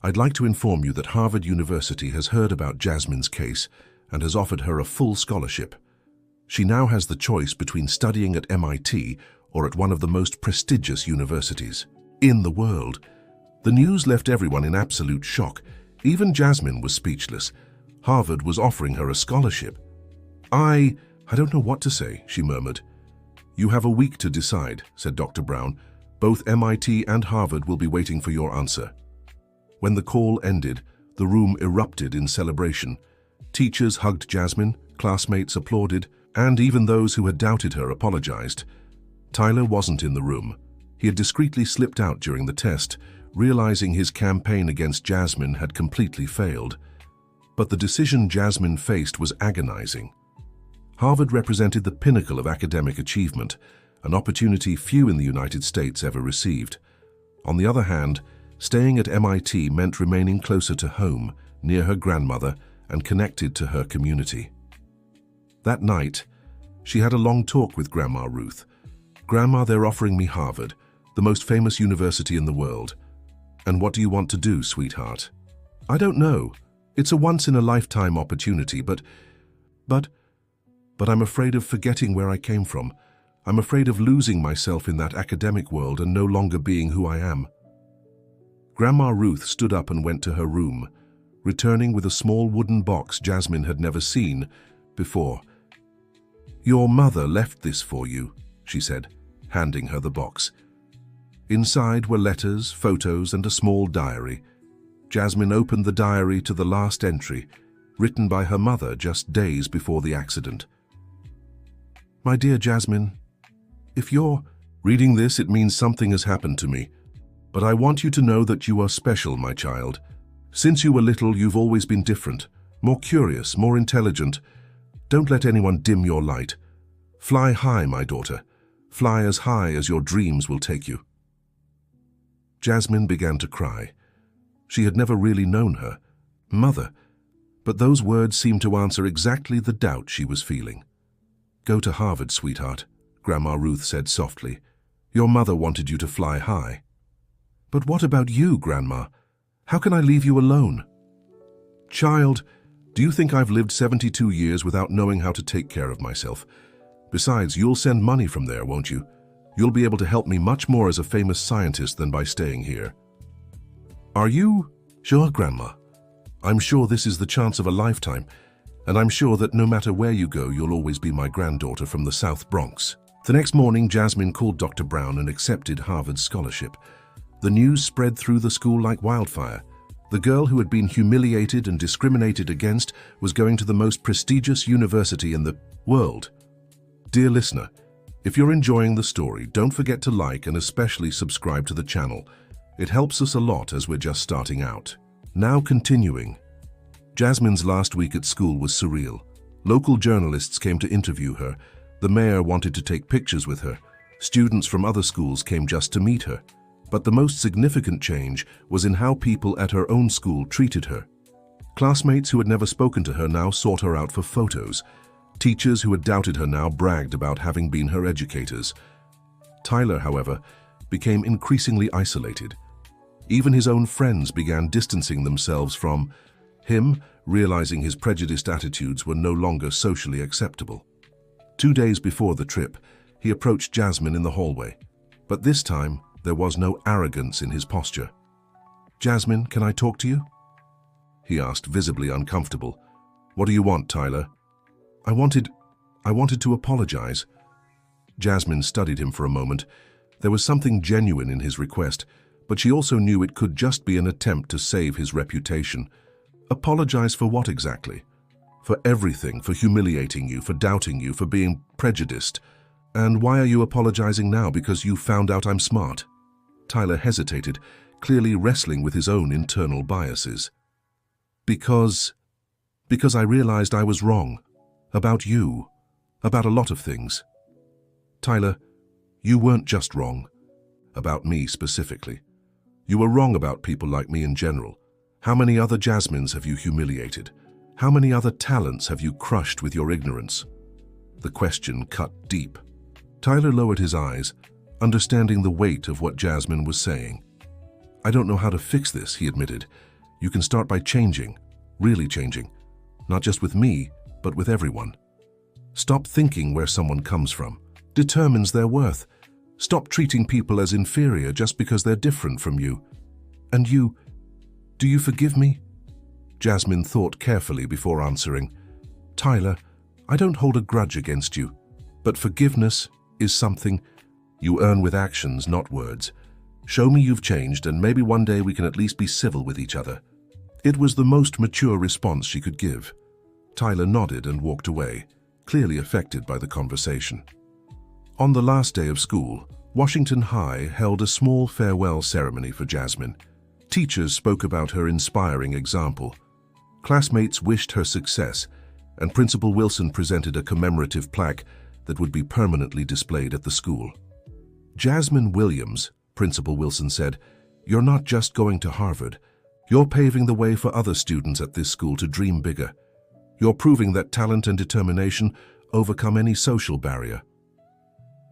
"I'd like to inform you that Harvard University has heard about Jasmine's case and has offered her a full scholarship. She now has the choice between studying at MIT or at one of the most prestigious universities in the world. The news left everyone in absolute shock. Even Jasmine was speechless. Harvard was offering her a scholarship. I don't know what to say," she murmured. "You have a week to decide," said Dr. Brown. "Both MIT and Harvard will be waiting for your answer." When the call ended, the room erupted in celebration. Teachers hugged Jasmine, classmates applauded, and even those who had doubted her apologized. Tyler wasn't in the room. He had discreetly slipped out during the test, realizing his campaign against Jasmine had completely failed. But the decision Jasmine faced was agonizing. Harvard represented the pinnacle of academic achievement, an opportunity few in the United States ever received. On the other hand, staying at MIT meant remaining closer to home, near her grandmother, and connected to her community. That night, she had a long talk with Grandma Ruth. "Grandma, they're offering me Harvard, the most famous university in the world. And what do you want to do, sweetheart?" "I don't know. It's a once-in-a-lifetime opportunity, but I'm afraid of forgetting where I came from. I'm afraid of losing myself in that academic world and no longer being who I am." Grandma Ruth stood up and went to her room, returning with a small wooden box Jasmine had never seen before. "Your mother left this for you," she said, handing her the box. Inside were letters, photos, and a small diary. Jasmine opened the diary to the last entry, written by her mother just days before the accident. "My dear Jasmine, if you're reading this, it means something has happened to me. But I want you to know that you are special, my child. Since you were little, you've always been different, more curious, more intelligent. Don't let anyone dim your light. Fly high, my daughter. Fly as high as your dreams will take you." Jasmine began to cry. She had never really known her mother, but those words seemed to answer exactly the doubt she was feeling. "Go to Harvard, sweetheart," Grandma Ruth said softly. "Your mother wanted you to fly high." "But what about you, Grandma? How can I leave you alone?" "Child, do you think I've lived 72 years without knowing how to take care of myself? Besides, you'll send money from there, won't you? You'll be able to help me much more as a famous scientist than by staying here." "Are you sure, Grandma? I'm sure this is the chance of a lifetime, and I'm sure that no matter where you go, you'll always be my granddaughter from the South Bronx." The next morning, Jasmine called Dr. Brown and accepted Harvard's scholarship. The news spread through the school like wildfire. The girl who had been humiliated and discriminated against was going to the most prestigious university in the world. Dear listener, if you're enjoying the story, don't forget to like and especially subscribe to the channel. It helps us a lot as we're just starting out. Now continuing. Jasmine's last week at school was surreal. Local journalists came to interview her. The mayor wanted to take pictures with her. Students from other schools came just to meet her. But the most significant change was in how people at her own school treated her. Classmates who had never spoken to her now sought her out for photos. Teachers who had doubted her now bragged about having been her educators. Tyler, however, became increasingly isolated. Even his own friends began distancing themselves from him, realizing his prejudiced attitudes were no longer socially acceptable. 2 days before the trip, he approached Jasmine in the hallway. But this time, there was no arrogance in his posture. "Jasmine, can I talk to you?" he asked, visibly uncomfortable. "What do you want, Tyler?" I wanted to apologize." Jasmine studied him for a moment. There was something genuine in his request, but she also knew it could just be an attempt to save his reputation. Apologize for what exactly? For everything, for humiliating you, for doubting you, for being prejudiced. And why are you apologizing now? Because you found out I'm smart? Tyler hesitated, clearly wrestling with his own internal biases. Because I realized I was wrong. About you. About a lot of things. Tyler, you weren't just wrong. About me specifically. You were wrong about people like me in general. How many other Jasmines have you humiliated? How many other talents have you crushed with your ignorance? The question cut deep. Tyler lowered his eyes, understanding the weight of what Jasmine was saying. I don't know how to fix this, he admitted. You can start by changing, really changing. Not just with me, but with everyone. Stop thinking where someone comes from determines their worth. Stop treating people as inferior just because they're different from you. And you, do you forgive me? Jasmine thought carefully before answering. Tyler, I don't hold a grudge against you, but forgiveness is something you earn with actions, not words. Show me you've changed, and maybe one day we can at least be civil with each other. It was the most mature response she could give. Tyler nodded and walked away, clearly affected by the conversation. On the last day of school, Washington High held a small farewell ceremony for Jasmine. Teachers spoke about her inspiring example. Classmates wished her success, and Principal Wilson presented a commemorative plaque that would be permanently displayed at the school. Jasmine Williams, Principal Wilson said, you're not just going to Harvard. You're paving the way for other students at this school to dream bigger. You're proving that talent and determination overcome any social barrier.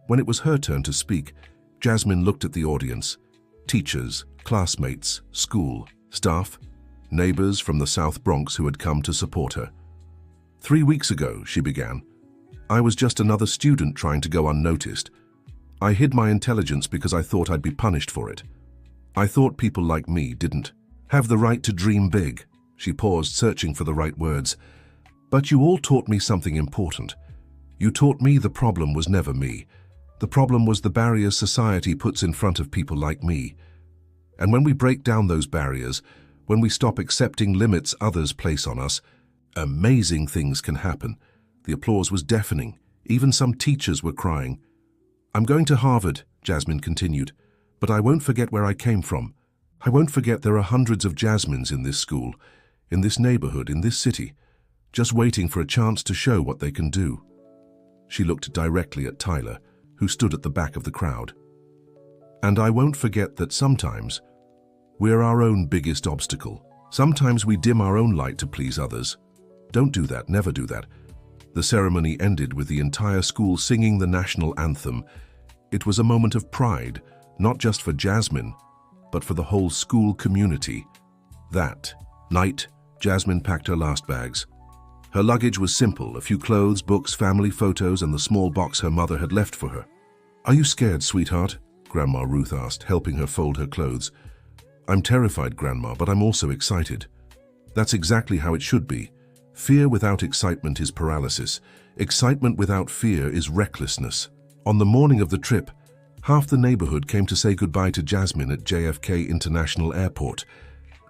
When it was her turn to speak, Jasmine looked at the audience. Teachers, classmates, school, staff, neighbors from the South Bronx who had come to support her. 3 weeks ago, she began, I was just another student trying to go unnoticed. I hid my intelligence because I thought I'd be punished for it. I thought people like me didn't have the right to dream big. She paused, searching for the right words. But you all taught me something important. You taught me the problem was never me. The problem was the barriers society puts in front of people like me. And when we break down those barriers, when we stop accepting limits others place on us, amazing things can happen. The applause was deafening. Even some teachers were crying. I'm going to Harvard, Jasmine continued, but I won't forget where I came from. I won't forget there are hundreds of Jasmines in this school, in this neighborhood, in this city, just waiting for a chance to show what they can do. She looked directly at Tyler, who stood at the back of the crowd. And I won't forget that sometimes we're our own biggest obstacle. Sometimes we dim our own light to please others. Don't do that, never do that. The ceremony ended with the entire school singing the national anthem. It was a moment of pride, not just for Jasmine, but for the whole school community. That night, Jasmine packed her last bags. Her luggage was simple, a few clothes, books, family photos, and the small box her mother had left for her. Are you scared, sweetheart? Grandma Ruth asked, helping her fold her clothes. I'm terrified, Grandma, but I'm also excited. That's exactly how it should be. Fear without excitement is paralysis. Excitement without fear is recklessness. On the morning of the trip, half the neighborhood came to say goodbye to Jasmine at JFK International Airport.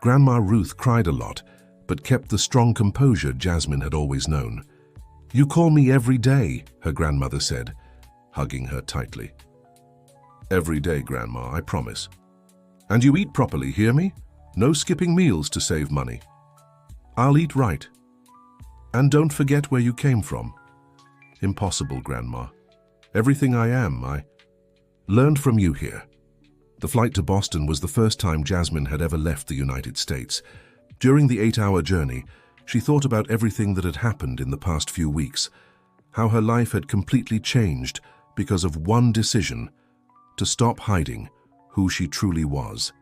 Grandma Ruth cried a lot, but kept the strong composure Jasmine had always known. You call me every day, her grandmother said, hugging her tightly. Every day, Grandma, I promise. And you eat properly, hear me? No skipping meals to save money. I'll eat right. And don't forget where you came from. Impossible, Grandma. Everything I am, I learned from you here. The flight to Boston was the first time Jasmine had ever left the United States. During the 8-hour journey, she thought about everything that had happened in the past few weeks, how her life had completely changed because of one decision, to stop hiding who she truly was.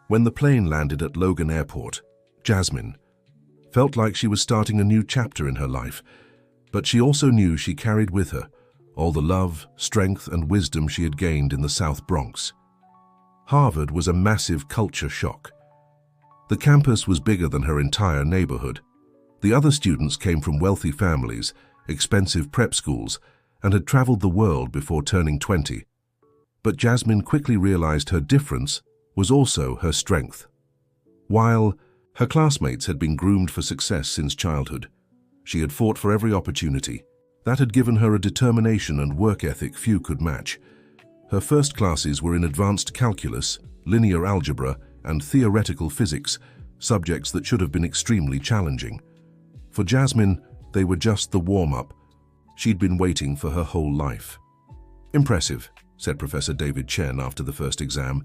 When the plane landed at Logan Airport, Jasmine felt like she was starting a new chapter in her life, but she also knew she carried with her all the love, strength, and wisdom she had gained in the South Bronx. Harvard was a massive culture shock. The campus was bigger than her entire neighborhood. The other students came from wealthy families, expensive prep schools, and had traveled the world before turning 20. But Jasmine quickly realized her difference was also her strength. While her classmates had been groomed for success since childhood, she had fought for every opportunity. That had given her a determination and work ethic few could match. Her first classes were in advanced calculus, linear algebra, and theoretical physics, subjects that should have been extremely challenging. For Jasmine, they were just the warm-up. She'd been waiting for her whole life. Impressive, said Professor David Chen after the first exam.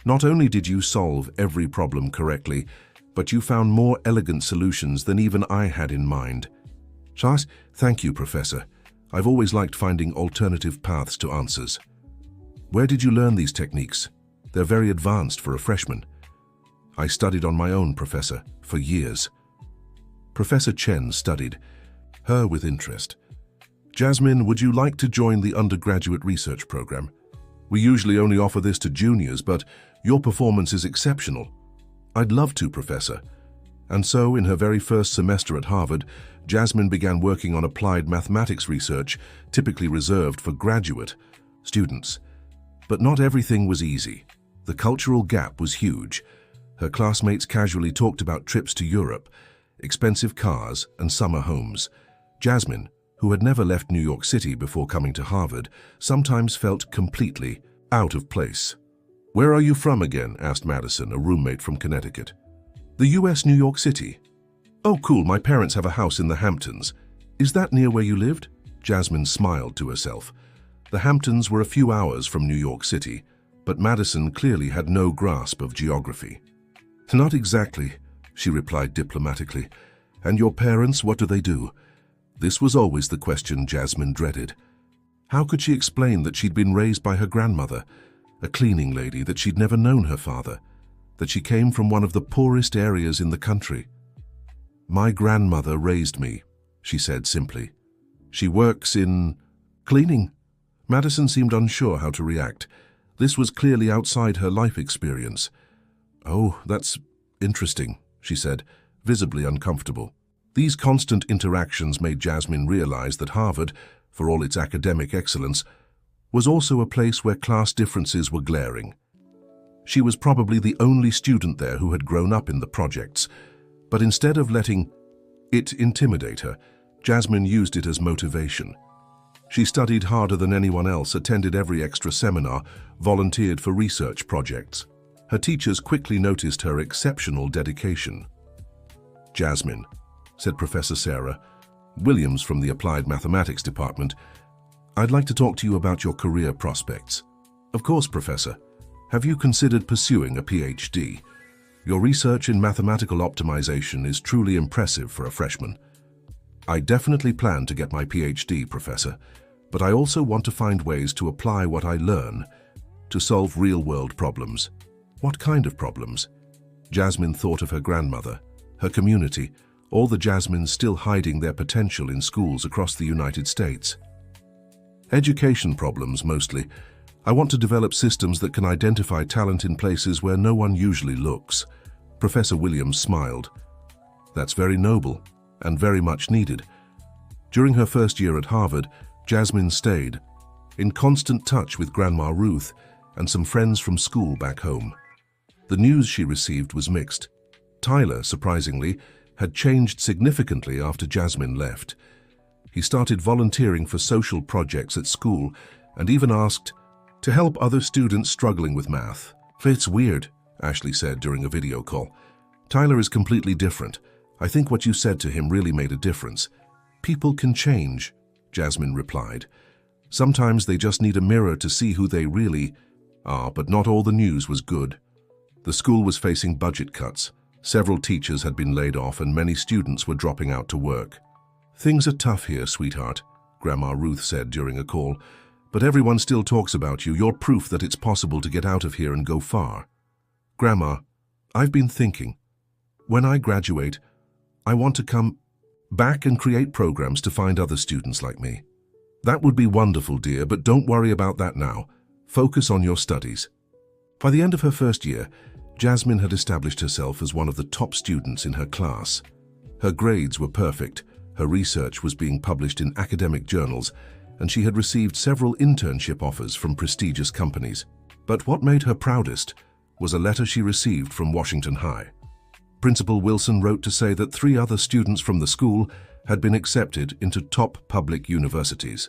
Not only did you solve every problem correctly, but you found more elegant solutions than even I had in mind. Charles, thank you, Professor. I've always liked finding alternative paths to answers. Where did you learn these techniques? They're very advanced for a freshman. I studied on my own, Professor, for years. Professor Chen studied her with interest. Jasmine, would you like to join the undergraduate research program? We usually only offer this to juniors, but your performance is exceptional. "I'd love to, Professor." And so, in her very first semester at Harvard, Jasmine began working on applied mathematics research, typically reserved for graduate students. But not everything was easy. The cultural gap was huge. Her classmates casually talked about trips to Europe, expensive cars, and summer homes. Jasmine, who had never left New York City before coming to Harvard, sometimes felt completely out of place. "Where are you from again?" asked Madison, a roommate from Connecticut. "The US, New York City." "Oh, cool, my parents have a house in the Hamptons. Is that near where you lived?" Jasmine smiled to herself. The Hamptons were a few hours from New York City, but Madison clearly had no grasp of geography. "Not exactly," she replied diplomatically. "And your parents, what do they do?" This was always the question Jasmine dreaded. How could she explain that she'd been raised by her grandmother, a cleaning lady, that she'd never known her father, that she came from one of the poorest areas in the country? "My grandmother raised me," she said simply. "She works in cleaning." Madison seemed unsure how to react. This was clearly outside her life experience. "Oh, that's interesting," she said, visibly uncomfortable. These constant interactions made Jasmine realize that Harvard, for all its academic excellence, was also a place where class differences were glaring. She was probably the only student there who had grown up in the projects, but instead of letting it intimidate her, Jasmine used it as motivation. She studied harder than anyone else, attended every extra seminar, volunteered for research projects. Her teachers quickly noticed her exceptional dedication. "Jasmine," said Professor Sarah Williams from the Applied Mathematics Department, "I'd like to talk to you about your career prospects." "Of course, Professor. Have you considered pursuing a PhD? Your research in mathematical optimization is truly impressive for a freshman." "I definitely plan to get my PhD, Professor, but I also want to find ways to apply what I learn to solve real-world problems." "What kind of problems?" Jasmine thought of her grandmother, her community, all the Jasmines still hiding their potential in schools across the United States. "Education problems, mostly. I want to develop systems that can identify talent in places where no one usually looks." Professor Williams smiled. "That's very noble and very much needed." During her first year at Harvard, Jasmine stayed in constant touch with Grandma Ruth and some friends from school back home. The news she received was mixed. Tyler, surprisingly, had changed significantly after Jasmine left. He started volunteering for social projects at school and even asked to help other students struggling with math. "It's weird," Ashley said during a video call. "Tyler is completely different. I think what you said to him really made a difference." "People can change," Jasmine replied. "Sometimes they just need a mirror to see who they really are," but not all the news was good. The school was facing budget cuts. Several teachers had been laid off and many students were dropping out to work. "Things are tough here, sweetheart," Grandma Ruth said during a call, "but everyone still talks about you. You're proof that it's possible to get out of here and go far." "Grandma, I've been thinking. When I graduate, I want to come back and create programs to find other students like me." "That would be wonderful, dear, but don't worry about that now. Focus on your studies." By the end of her first year, Jasmine had established herself as one of the top students in her class. Her grades were perfect, her research was being published in academic journals, and she had received several internship offers from prestigious companies. But what made her proudest was a letter she received from Washington High. Principal Wilson wrote to say that 3 other students from the school had been accepted into top public universities,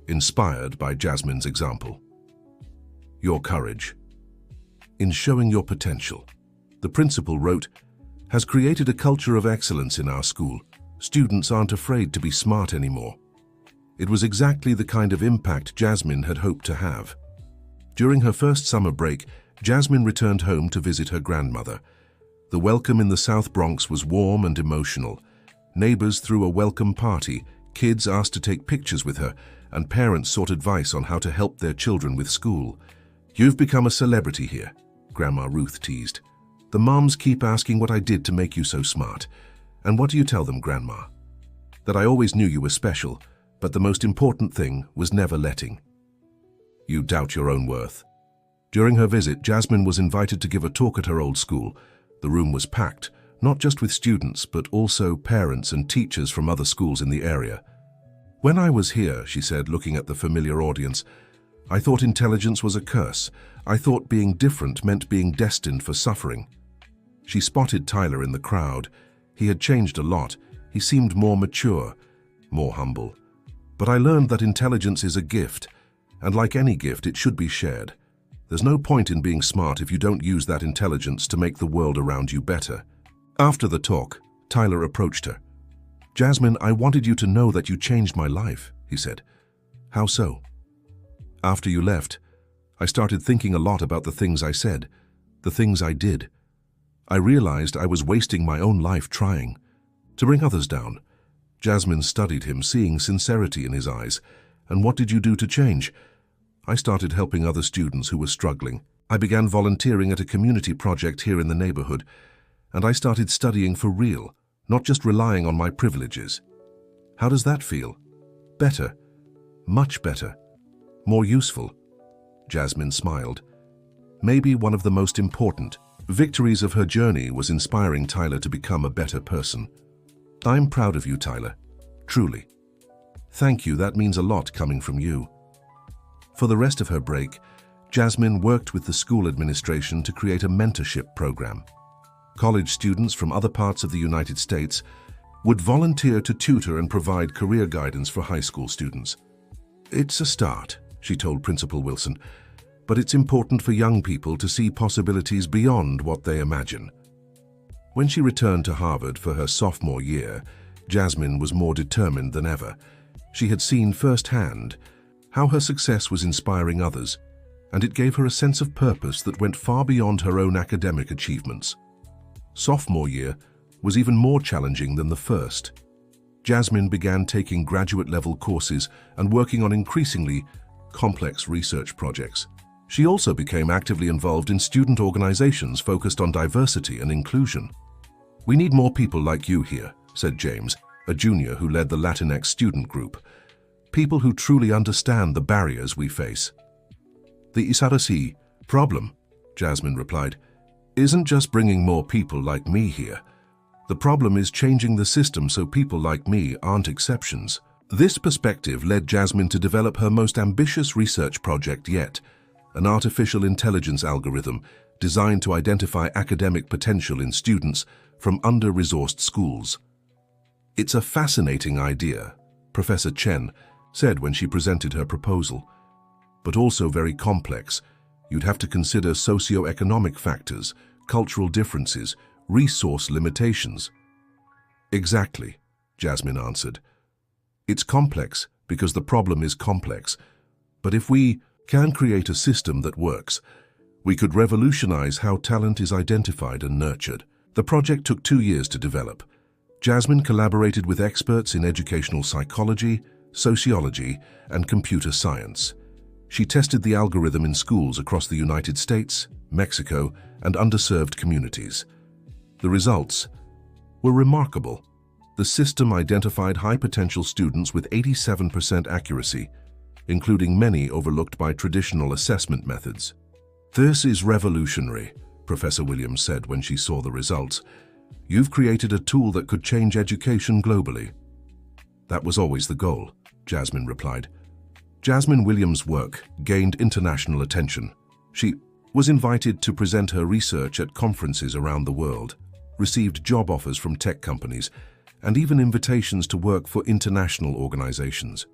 inspired by Jasmine's example. "Your courage in showing your potential," the principal wrote, "has created a culture of excellence in our school. Students aren't afraid to be smart anymore." It was exactly the kind of impact Jasmine had hoped to have. During her first summer break, Jasmine returned home to visit her grandmother. The welcome in the South Bronx was warm and emotional. Neighbors threw a welcome party, kids asked to take pictures with her, and parents sought advice on how to help their children with school. "You've become a celebrity here," Grandma Ruth teased. "The moms keep asking what I did to make you so smart. And what do you tell them, Grandma?" "That I always knew you were special, but the most important thing was never letting you doubt your own worth." During her visit, Jasmine was invited to give a talk at her old school. The room was packed, not just with students, but also parents and teachers from other schools in the area. "When I was here," she said, looking at the familiar audience, "I thought intelligence was a curse. I thought being different meant being destined for suffering." She spotted Tyler in the crowd. He had changed a lot. He seemed more mature, more humble. "But I learned that intelligence is a gift, and like any gift, it should be shared. There's no point in being smart if you don't use that intelligence to make the world around you better." After the talk, Tyler approached her. "Jasmine, I wanted you to know that you changed my life," he said. "How so?" "After you left, I started thinking a lot about the things I said, the things I did. I realized I was wasting my own life trying to bring others down." Jasmine studied him, seeing sincerity in his eyes. "And what did you do to change?" "I started helping other students who were struggling. I began volunteering at a community project here in the neighborhood, and I started studying for real, not just relying on my privileges." "How does that feel?" "Better. Much better. More useful." Jasmine smiled. Maybe one of the most important victories of her journey was inspiring Tyler to become a better person. "I'm proud of you, Tyler. Truly." "Thank you, that means a lot coming from you." For the rest of her break, Jasmine worked with the school administration to create a mentorship program. College students from other parts of the United States would volunteer to tutor and provide career guidance for high school students. "It's a start," she told Principal Wilson, "but it's important for young people to see possibilities beyond what they imagine." When she returned to Harvard for her sophomore year, Jasmine was more determined than ever. She had seen firsthand how her success was inspiring others, and it gave her a sense of purpose that went far beyond her own academic achievements. Sophomore year was even more challenging than the first. Jasmine began taking graduate-level courses and working on increasingly complex research projects. She also became actively involved in student organizations focused on diversity and inclusion. "We need more people like you here," said James, a junior who led the Latinx student group. "People who truly understand the barriers we face." "The Isarasi problem," Jasmine replied, "isn't just bringing more people like me here. The problem is changing the system so people like me aren't exceptions." This perspective led Jasmine to develop her most ambitious research project yet, an artificial intelligence algorithm designed to identify academic potential in students from under-resourced schools. "It's a fascinating idea," Professor Chen said when she presented her proposal, "but also very complex. You'd have to consider socio-economic factors, cultural differences, resource limitations." "Exactly," Jasmine answered. "It's complex because the problem is complex. But if we can create a system that works, we could revolutionize how talent is identified and nurtured." The project took 2 years to develop. Jasmine collaborated with experts in educational psychology, sociology, and computer science. She tested the algorithm in schools across the United States, Mexico, and underserved communities. The results were remarkable. The system identified high-potential students with 87% accuracy, including many overlooked by traditional assessment methods. "This is revolutionary," Professor Williams said when she saw the results. "You've created a tool that could change education globally." "That was always the goal," Jasmine replied. Jasmine Williams' work gained international attention. She was invited to present her research at conferences around the world, received job offers from tech companies, and even invitations to work for international organizations.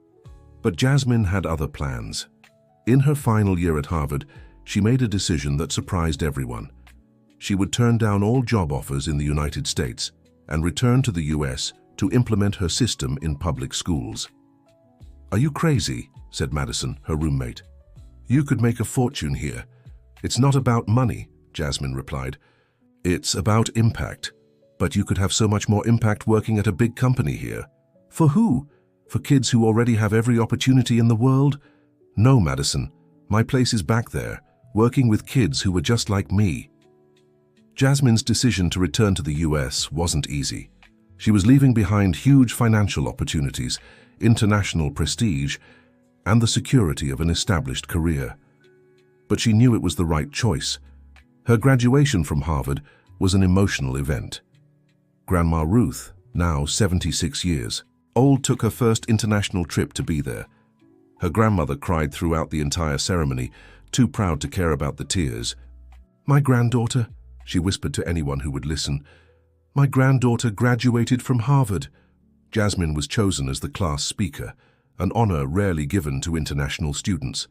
But Jasmine had other plans. In her final year at Harvard, she made a decision that surprised everyone. She would turn down all job offers in the United States and return to the US to implement her system in public schools. "Are you crazy?" said Madison, her roommate. "You could make a fortune here." "It's not about money," Jasmine replied. "It's about impact. But you could have so much more impact working at a big company here." "For who? For kids who already have every opportunity in the world?" "No, Madison. My place is back there, working with kids who were just like me." Jasmine's decision to return to the US wasn't easy. She was leaving behind huge financial opportunities, international prestige, and the security of an established career. But she knew it was the right choice. Her graduation from Harvard was an emotional event. Grandma Ruth, now 76 years old, took her first international trip to be there. Her grandmother cried throughout the entire ceremony, too proud to care about the tears. "My granddaughter," she whispered to anyone who would listen, "my granddaughter graduated from Harvard." Jasmine was chosen as the class speaker, an honor rarely given to international students.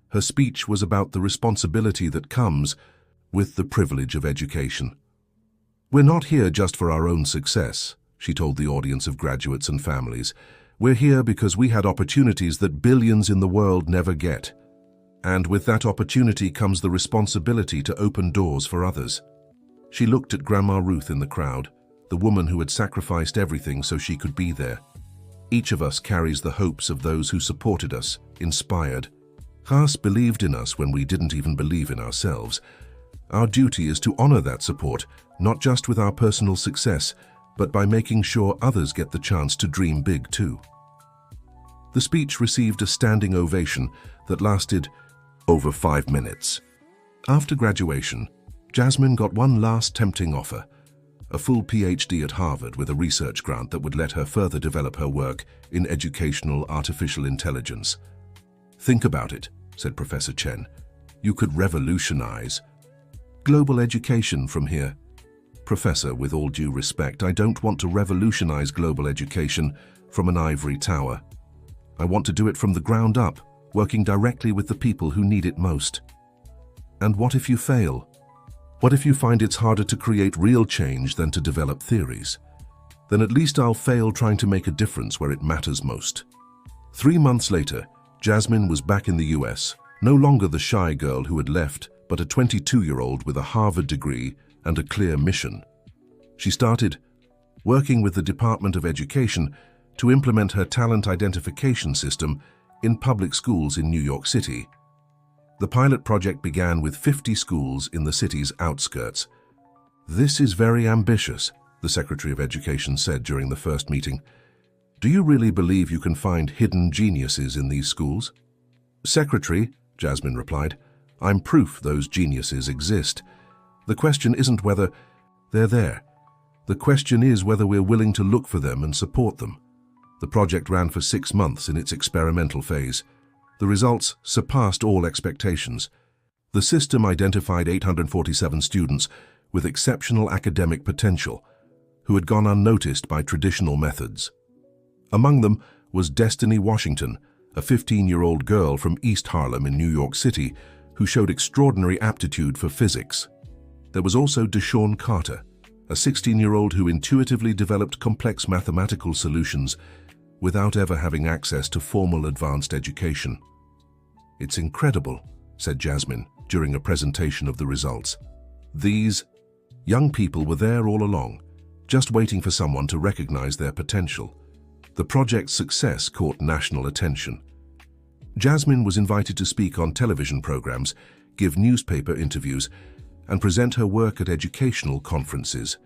Her speech was about the responsibility that comes with the privilege of education. "We're not here just for our own success," she told the audience of graduates and families. "We're here because we had opportunities that billions in the world never get. And with that opportunity comes the responsibility to open doors for others." She looked at Grandma Ruth in the crowd, the woman who had sacrificed everything so she could be there. Each of us carries the hopes of those who supported us, inspired. Haas believed in us when we didn't even believe in ourselves. Our duty is to honor that support, not just with our personal success, but by making sure others get the chance to dream big too. The speech received a standing ovation that lasted over 5 minutes. After graduation, Jasmine got one last tempting offer, a full PhD at Harvard with a research grant that would let her further develop her work in educational artificial intelligence. "Think about it," said Professor Chen. "You could revolutionize global education from here." "Professor, with all due respect, I don't want to revolutionize global education from an ivory tower. I want to do it from the ground up, working directly with the people who need it most." "And what if you fail? What if you find it's harder to create real change than to develop theories? Then at least I'll fail trying to make a difference where it matters most." 3 months later, Jasmine was back in the US, no longer the shy girl who had left, but a 22-year-old with a Harvard degree and a clear mission. She started working with the Department of Education to implement her talent identification system in public schools in New York City. The pilot project began with 50 schools in the city's outskirts. "This is very ambitious," the Secretary of Education said during the first meeting. "Do you really believe you can find hidden geniuses in these schools?" "Secretary," Jasmine replied, "I'm proof those geniuses exist. The question isn't whether they're there. The question is whether we're willing to look for them and support them." The project ran for 6 months in its experimental phase. The results surpassed all expectations. The system identified 847 students with exceptional academic potential who had gone unnoticed by traditional methods. Among them was Destiny Washington, a 15-year-old girl from East Harlem in New York City who showed extraordinary aptitude for physics. There was also Deshawn Carter, a 16-year-old who intuitively developed complex mathematical solutions without ever having access to formal advanced education. "It's incredible," said Jasmine during a presentation of the results. "These young people were there all along, just waiting for someone to recognize their potential." The project's success caught national attention. Jasmine was invited to speak on television programs, give newspaper interviews, and present her work at educational conferences.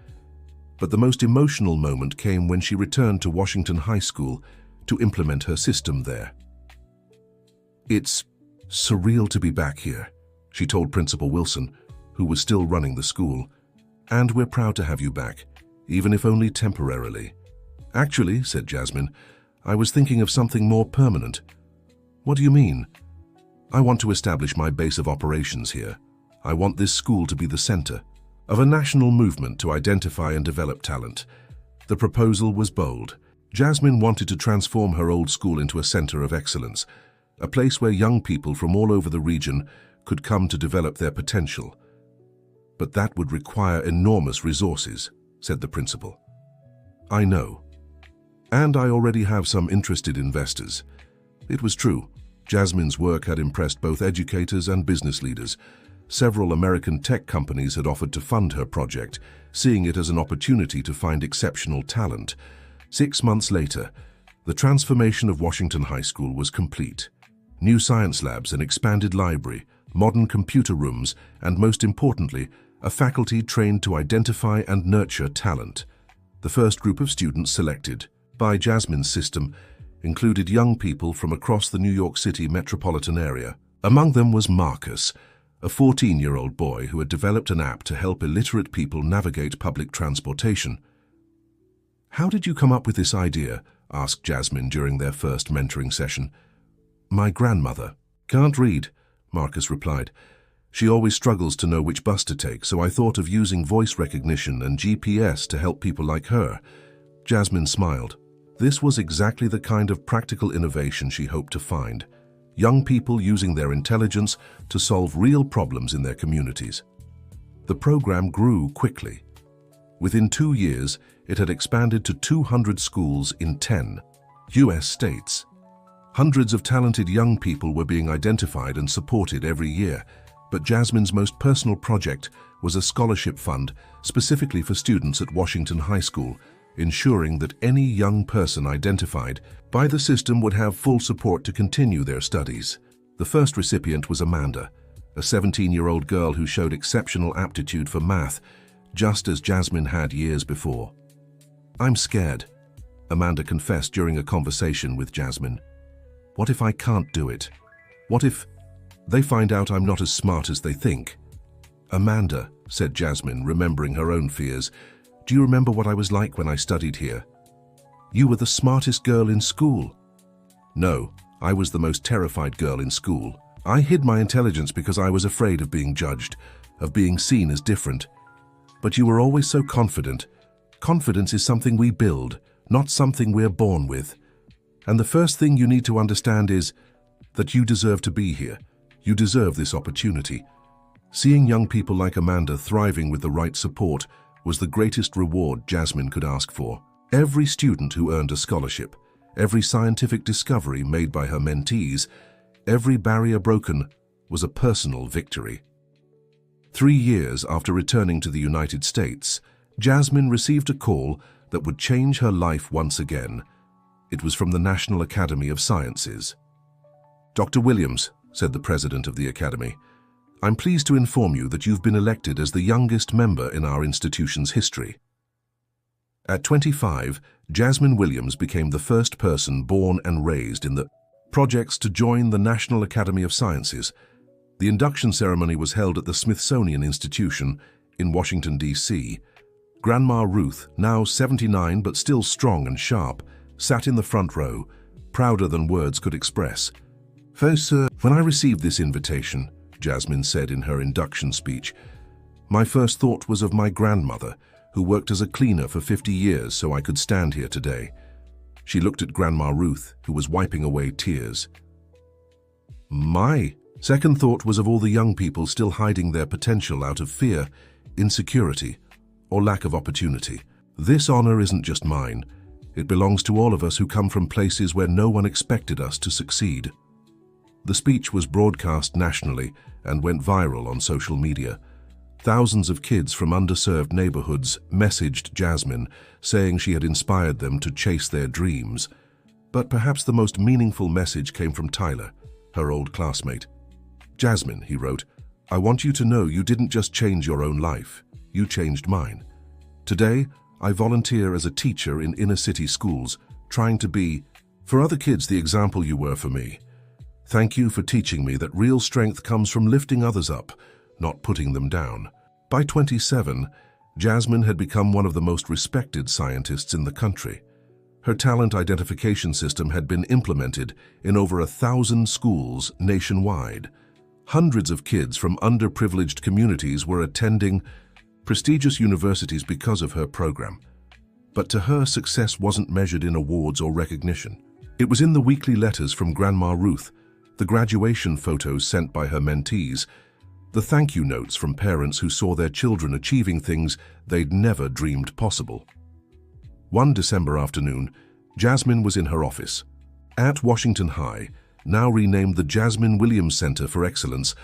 But the most emotional moment came when she returned to Washington High School to implement her system there. "It's surreal to be back here," she told Principal Wilson, who was still running the school. "And we're proud to have you back, even if only temporarily." "Actually," said Jasmine, "I was thinking of something more permanent." "What do you mean?" "I want to establish my base of operations here. I want this school to be the center of a national movement to identify and develop talent." The proposal was bold. Jasmine wanted to transform her old school into a center of excellence, a place where young people from all over the region could come to develop their potential. "But that would require enormous resources," said the principal. "I know. And I already have some interested investors." It was true. Jasmine's work had impressed both educators and business leaders. Several American tech companies had offered to fund her project, seeing it as an opportunity to find exceptional talent. 6 months later, the transformation of Washington High School was complete. New science labs, an expanded library, modern computer rooms, and most importantly, a faculty trained to identify and nurture talent. The first group of students selected by Jasmine's system included young people from across the New York City metropolitan area. Among them was Marcus, a 14-year-old boy who had developed an app to help illiterate people navigate public transportation. "How did you come up with this idea?" asked Jasmine during their first mentoring session. "My grandmother." "Can't read," Marcus replied. "She always struggles to know which bus to take, so I thought of using voice recognition and GPS to help people like her." Jasmine smiled. This was exactly the kind of practical innovation she hoped to find. Young people using their intelligence to solve real problems in their communities. The program grew quickly. Within 2 years, it had expanded to 200 schools in 10 U.S. states. Hundreds of talented young people were being identified and supported every year, but Jasmine's most personal project was a scholarship fund specifically for students at Washington High School, ensuring that any young person identified by the system would have full support to continue their studies. The first recipient was Amanda, a 17-year-old girl who showed exceptional aptitude for math, just as Jasmine had years before. "I'm scared," Amanda confessed during a conversation with Jasmine. "What if I can't do it? What if they find out I'm not as smart as they think?" "Amanda," said Jasmine, remembering her own fears, "do you remember what I was like when I studied here? You were the smartest girl in school." "No, I was the most terrified girl in school. I hid my intelligence because I was afraid of being judged, of being seen as different. But you were always so confident. Confidence is something we build, not something we're born with. And the first thing you need to understand is that you deserve to be here. You deserve this opportunity." Seeing young people like Amanda thriving with the right support was the greatest reward Jasmine could ask for. Every student who earned a scholarship, every scientific discovery made by her mentees, every barrier broken was a personal victory. 3 years after returning to the United States, Jasmine received a call that would change her life once again. It was from the National Academy of Sciences. "Dr. Williams," said the president of the Academy, "I'm pleased to inform you that you've been elected as the youngest member in our institution's history." At 25, Jasmine Williams became the first person born and raised in the projects to join the National Academy of Sciences. The induction ceremony was held at the Smithsonian Institution in Washington, D.C. Grandma Ruth, now 79 but still strong and sharp, sat in the front row, prouder than words could express. "First, sir, when I received this invitation," Jasmine said in her induction speech, "my first thought was of my grandmother, who worked as a cleaner for 50 years so I could stand here today." She looked at Grandma Ruth, who was wiping away tears. "My second thought was of all the young people still hiding their potential out of fear, insecurity, or lack of opportunity. This honor isn't just mine. It belongs to all of us who come from places where no one expected us to succeed." The speech was broadcast nationally and went viral on social media. Thousands of kids from underserved neighborhoods messaged Jasmine, saying she had inspired them to chase their dreams. But perhaps the most meaningful message came from Tyler, her old classmate. "Jasmine," he wrote, "I want you to know you didn't just change your own life, you changed mine. Today, I volunteer as a teacher in inner-city schools, trying to be, for other kids, the example you were for me. Thank you for teaching me that real strength comes from lifting others up, not putting them down." By 27, Jasmine had become one of the most respected scientists in the country. Her talent identification system had been implemented in over 1,000 schools nationwide. Hundreds of kids from underprivileged communities were attending prestigious universities because of her program. But to her, success wasn't measured in awards or recognition. It was in the weekly letters from Grandma Ruth, the graduation photos sent by her mentees, the thank you notes from parents who saw their children achieving things they'd never dreamed possible. One December afternoon, Jasmine was in her office. At Washington High, now renamed the Jasmine Williams Center for Excellence,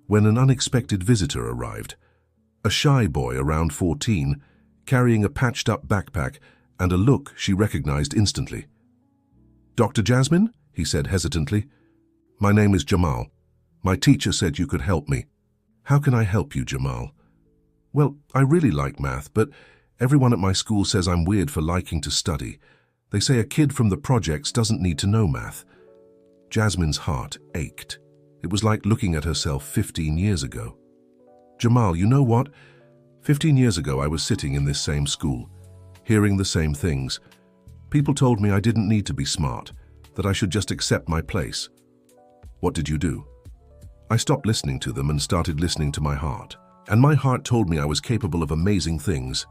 when an unexpected visitor arrived. A shy boy around 14, carrying a patched-up backpack and a look she recognized instantly. "Dr. Jasmine?" he said hesitantly. "My name is Jamal. My teacher said you could help me." "How can I help you, Jamal?" "Well, I really like math, but everyone at my school says I'm weird for liking to study. They say a kid from the projects doesn't need to know math." Jasmine's heart ached. It was like looking at herself 15 years ago. Jamal, you know what? 15 years ago I was sitting in this same school, hearing the same things. People told me I didn't need to be smart, that I should just accept my place. What did you do? I stopped listening to them and started listening to my heart. And my heart told me I was capable of amazing things.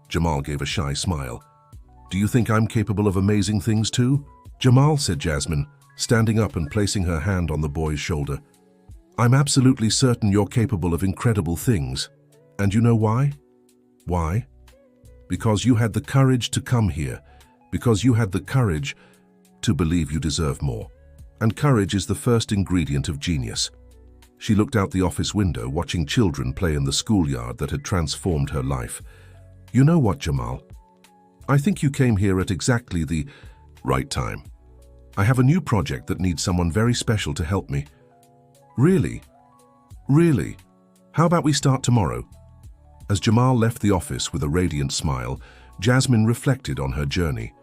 Jamal gave a shy smile. Do you think I'm capable of amazing things too? Jamal, said Jasmine, standing up and placing her hand on the boy's shoulder. I'm absolutely certain you're capable of incredible things. And you know why? Why? Because you had the courage to come here. Because you had the courage to believe you deserve more. And courage is the first ingredient of genius. She looked out the office window, watching children play in the schoolyard that had transformed her life. You know what, Jamal? I think you came here at exactly the right time. I have a new project that needs someone very special to help me. Really? Really? How about we start tomorrow? As Jamal left the office with a radiant smile, Jasmine reflected on her journey.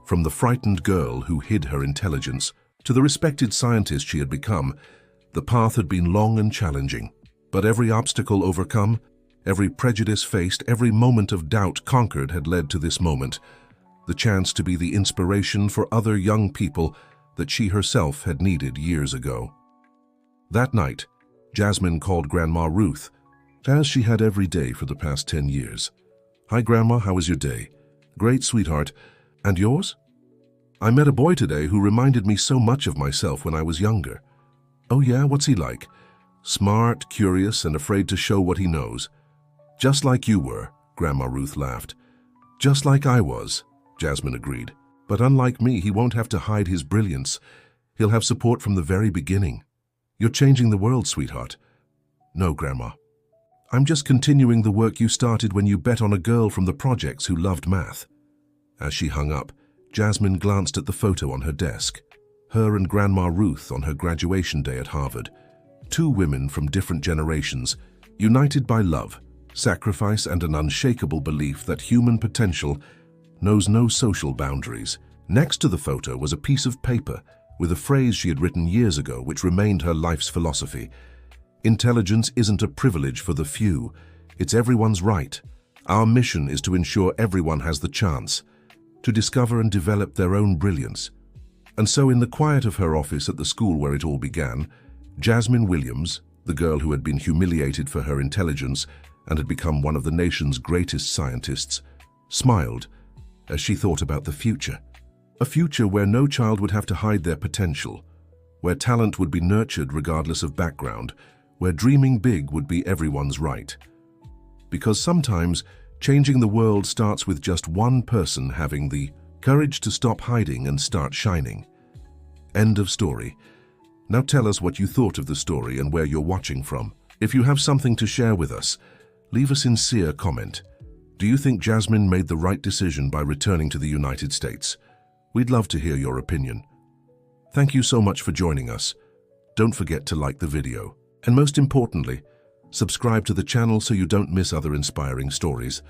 From the frightened girl who hid her intelligence to the respected scientist she had become, the path had been long and challenging. But every obstacle overcome, every prejudice faced, every moment of doubt conquered had led to this moment, the chance to be the inspiration for other young people that she herself had needed years ago. That night, Jasmine called Grandma Ruth, as she had every day for the past 10 years. Hi, Grandma, how was your day? Great, sweetheart. And yours? I met a boy today who reminded me so much of myself when I was younger. Oh yeah, what's he like? Smart, curious, and afraid to show what he knows. Just like you were, Grandma Ruth laughed. Just like I was, Jasmine agreed. But unlike me, he won't have to hide his brilliance. He'll have support from the very beginning. You're changing the world, sweetheart. No, Grandma. I'm just continuing the work you started when you bet on a girl from the projects who loved math. As she hung up, Jasmine glanced at the photo on her desk. Her and Grandma Ruth on her graduation day at Harvard. Two women from different generations, united by love, sacrifice, and an unshakable belief that human potential knows no social boundaries. Next to the photo was a piece of paper with a phrase she had written years ago which remained her life's philosophy. Intelligence isn't a privilege for the few, it's everyone's right. Our mission is to ensure everyone has the chance to discover and develop their own brilliance. And so in the quiet of her office at the school where it all began, Jasmine Williams, the girl who had been humiliated for her intelligence and had become one of the nation's greatest scientists, smiled as she thought about the future. A future where no child would have to hide their potential, where talent would be nurtured regardless of background, where dreaming big would be everyone's right. Because sometimes changing the world starts with just one person having the courage to stop hiding and start shining. End of story. Now tell us what you thought of the story and where you're watching from. If you have something to share with us, leave a sincere comment. Do you think Jasmine made the right decision by returning to the United States? We'd love to hear your opinion. Thank you so much for joining us. Don't forget to like the video. And most importantly, subscribe to the channel so you don't miss other inspiring stories.